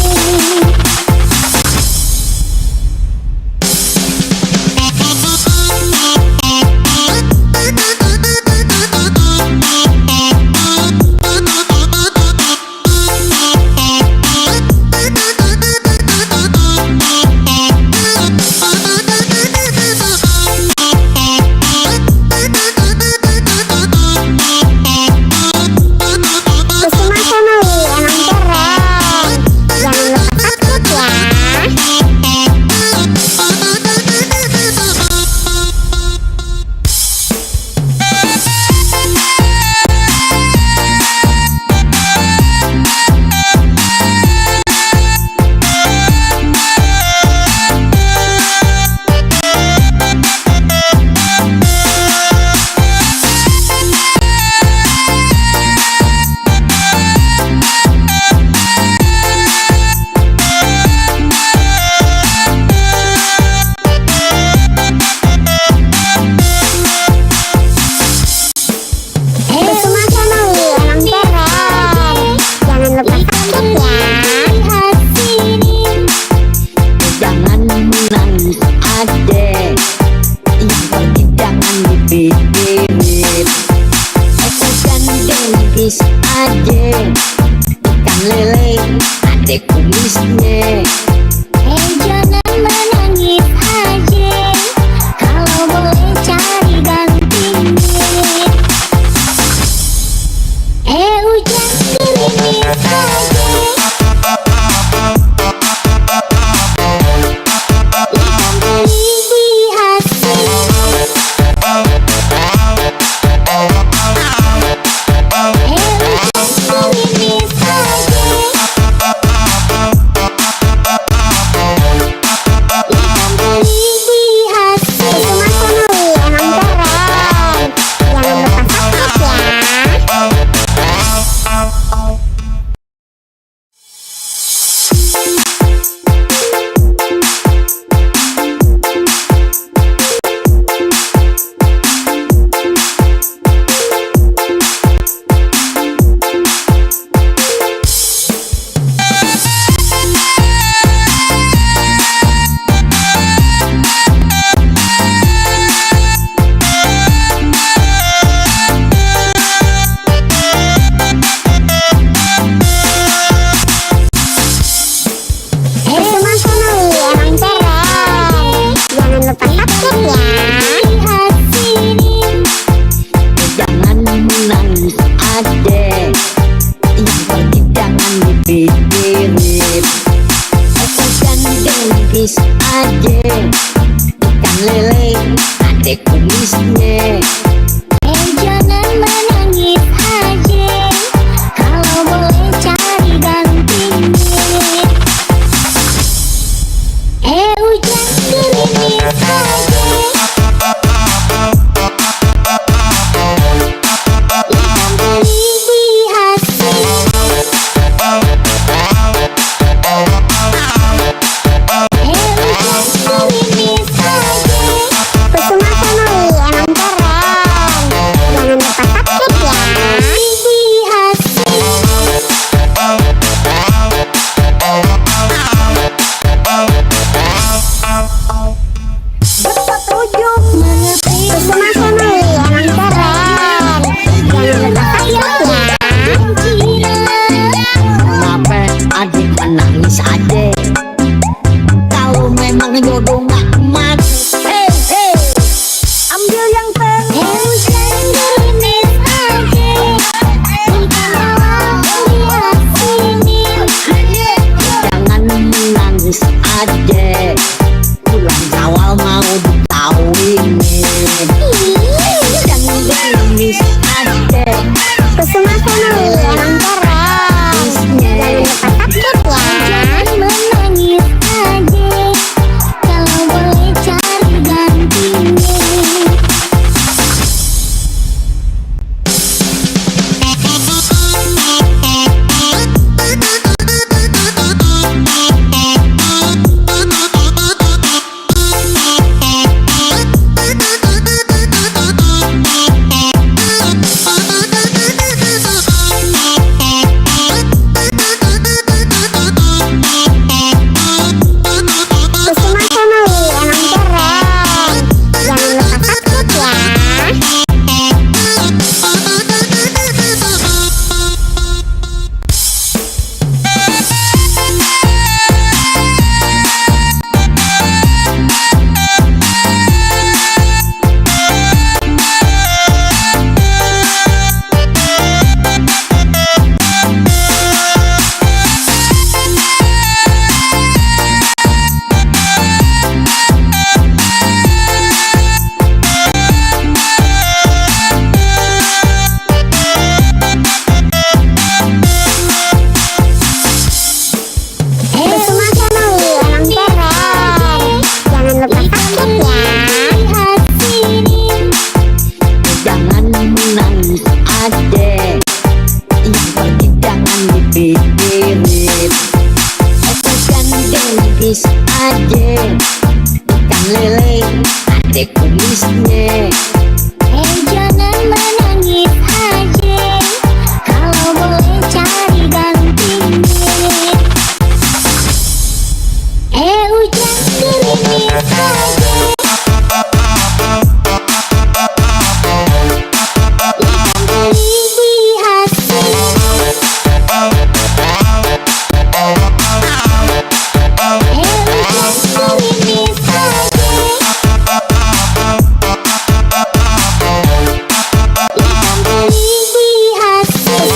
Kusuma Family emang keren. Jangan lupa subscribe ya. Kusuma Family emang keren. Jangan lupa subscribe ya. jangan menangis adek, yang pergi jangan dipikirin. Hujan gerimis aja, ikan lele adek kumisnya. Jangan menangis aja, kalau boleh cari gantinya. Hujan gerimis aja, ikan teri di asin. Hujan gerimis aja, ikan teri di asin. Kusuma Family emang keren. Jangan lupa subscribe ya. Kusuma Family emang keren. Jangan lupa subscribe ya. Jangan menangis adek, yang pergi jangan dipikirin. Hujan gerimis aja, ikan lele adek kumisnya. Jangan menangis aja, kalau boleh cari gantinya. Hujan gerimis aja, ikan teri ade, yang pergi jangan dipikirin. Itu gandeng bis ade, ikan lele ade kumisnya. Jangan menangis aja, kalau boleh cari gantinya. Hujan gerimis aja, ikan teri dihasil. Hujan gerimis aja, ikan teri dihasil.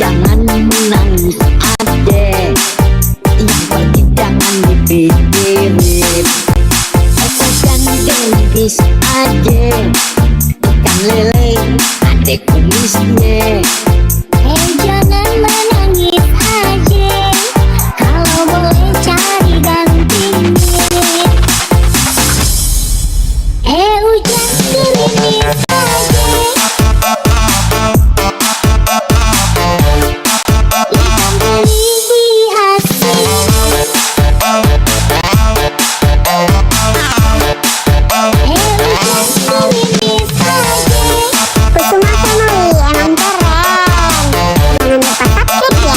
Jangan menangis ade, yang pergi jangan dipikirin. Itu gandeng bis ade, ikan lele ade kumisnya. Jangan menangis aja, kalau boleh cari gantinya. Hujan gerimis aja, ikan teri dihasil. Hujan gerimis aja, Kusuma Family emang keren. Jangan lupa subscribe ya.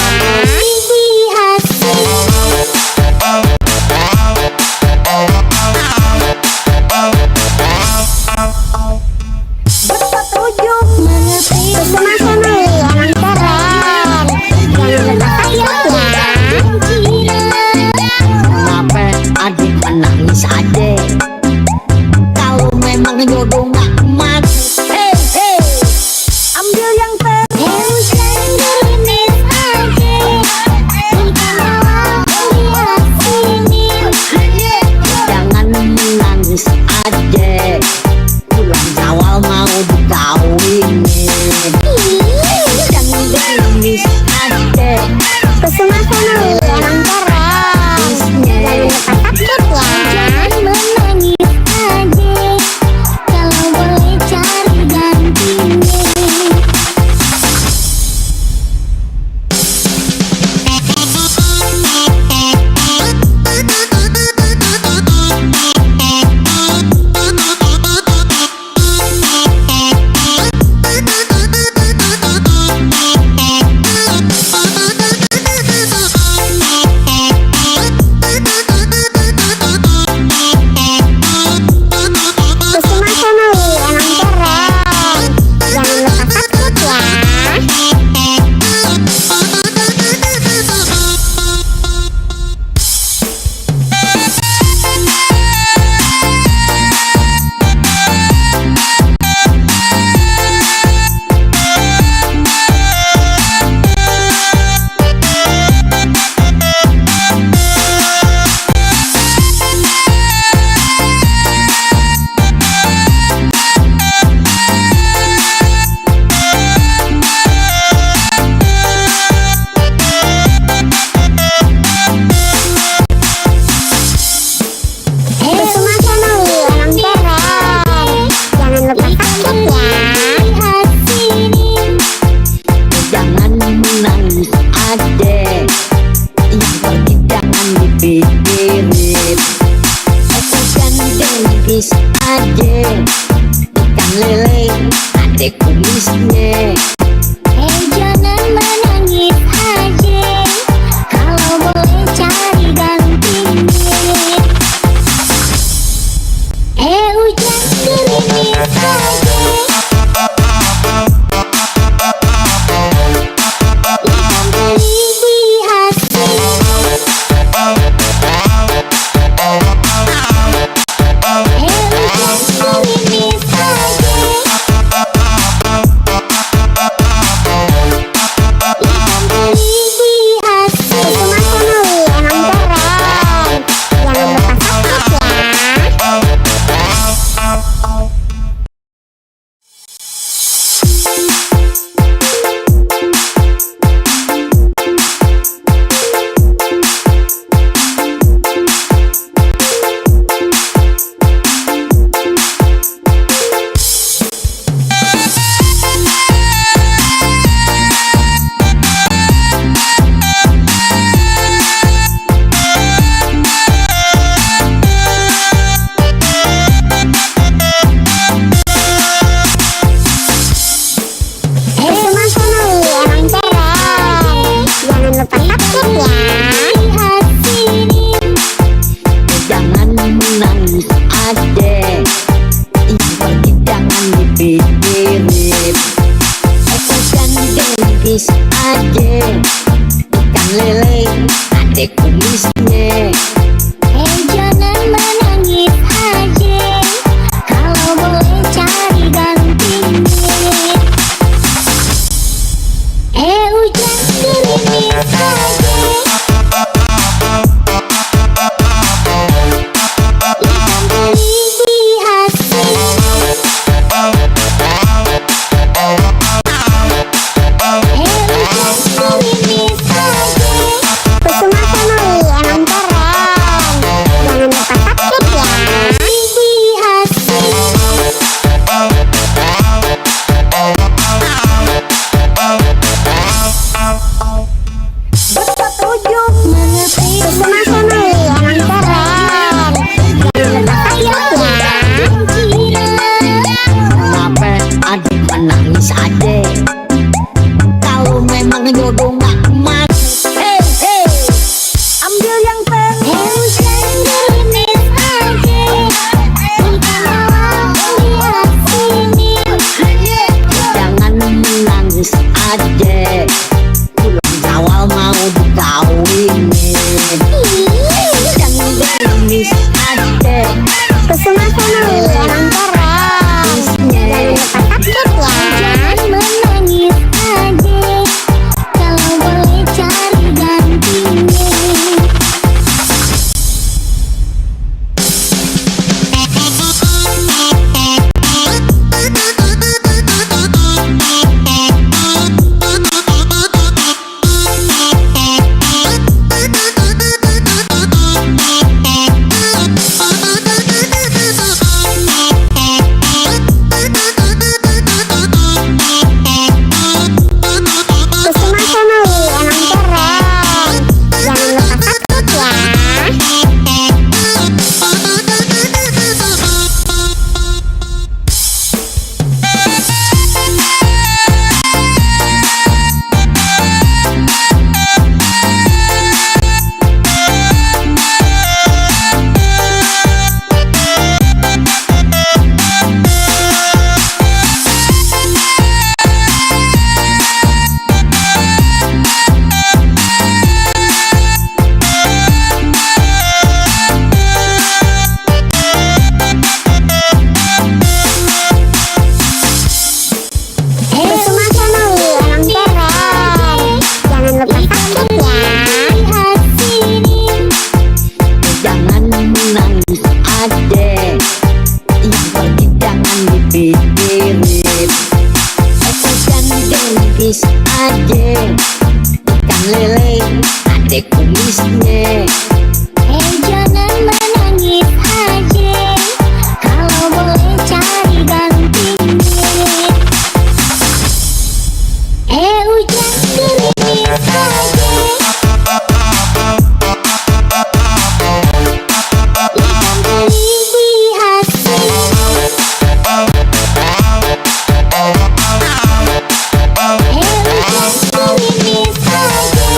Dihasil. Bersetuju Mengerti Kusuma Family emang keren. Jangan lupa subscribe ya. kenapa adik menangis ade, kalau memang jodoh gak emas. Hey, ambil yang Hujan gerimis aja, ikan laut lihat sini. jangan menangis ade, bulan Syawal mau dikawinin. Jangan gerimis ade, Kusuma Family emang keren. Jangan lupa subscribe ya. Jangan menangis aja, kalau boleh cari gantinya. Kusuma Family emang keren. Jangan lupa subscribe ya. Kusuma Family emang keren. Jangan lupa subscribe ya. Lihat sini. jangan menangis ade, yang pergi jangan dipikirin. Itu gandeng bis ade, ikan lele ade kumisnya. Jangan menangis aja, kalau boleh cari gantinya. Hujan gerimis aja, irit. Hujan gendis aja, ikan lele ada kumisnya. Jangan menangis aja, kalau boleh cari gantinya. Hujan gerimis aja, ikan teri di asin. Hujan gerimis aja,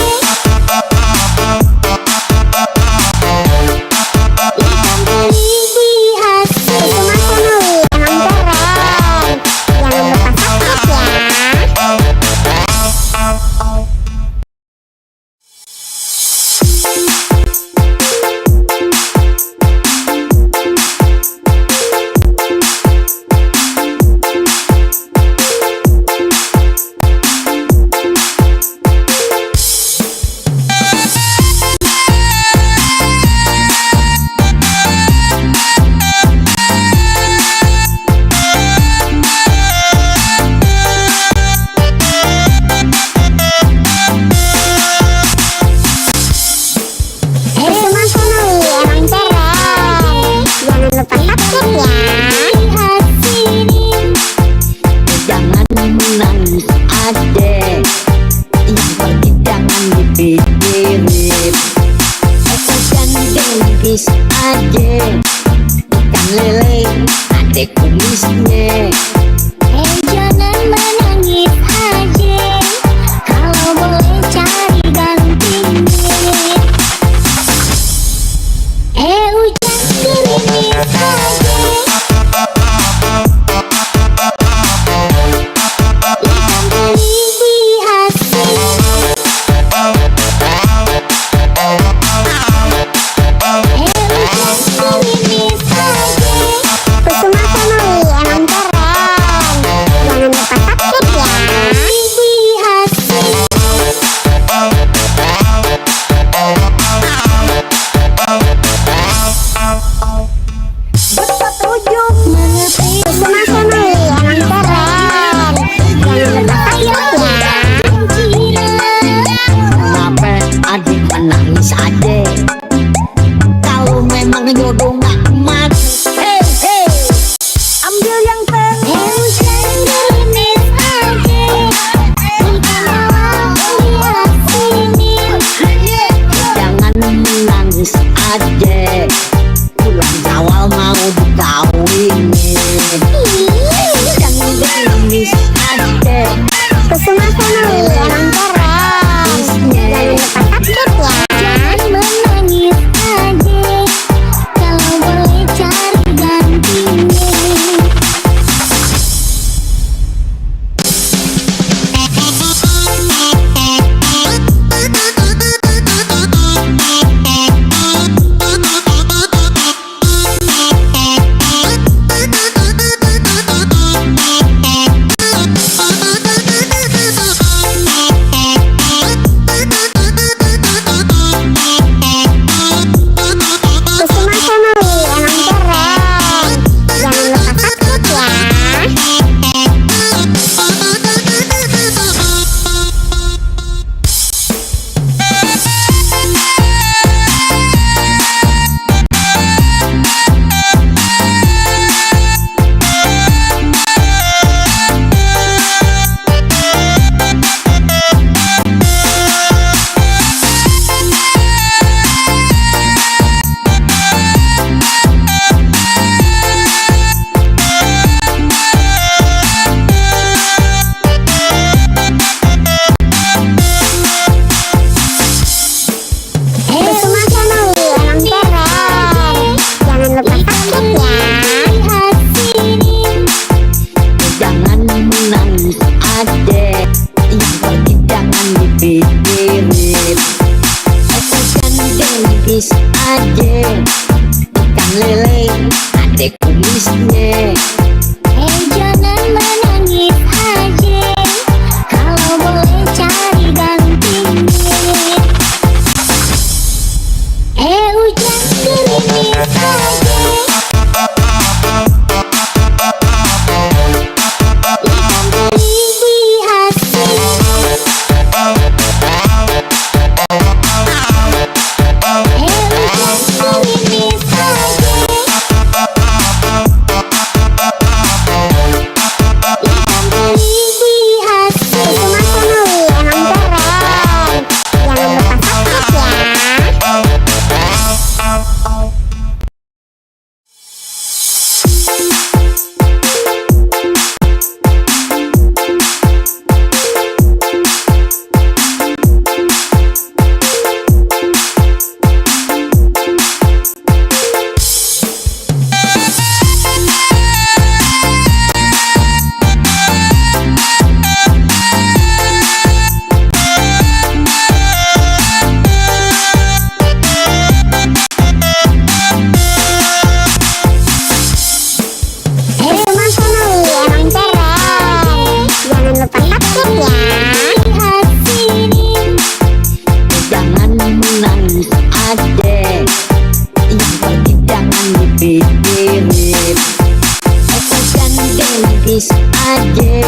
artis aja,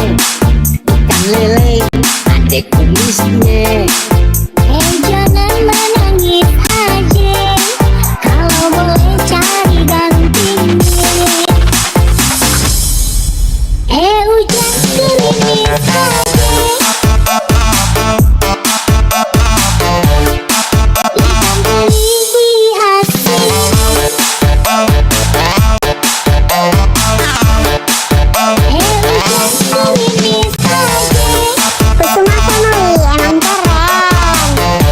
ikan lele adek kumisnya. Jangan menangis aja, kalau boleh cari gantinya. Hujan gerimis aja, ikan teri dihasil. Hujan gerimis aja, Kusuma Family emang keren.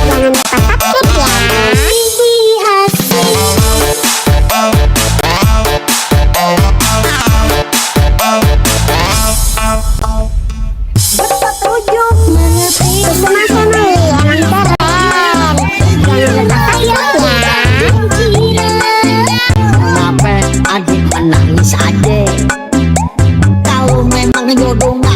Jangan lupa subscribe ya. Dihasil. Bersetuju Mengerti Kusuma Family emang keren. Jangan lupa subscribe ya. kenapa adik menangis aja? Kalau memang jodoh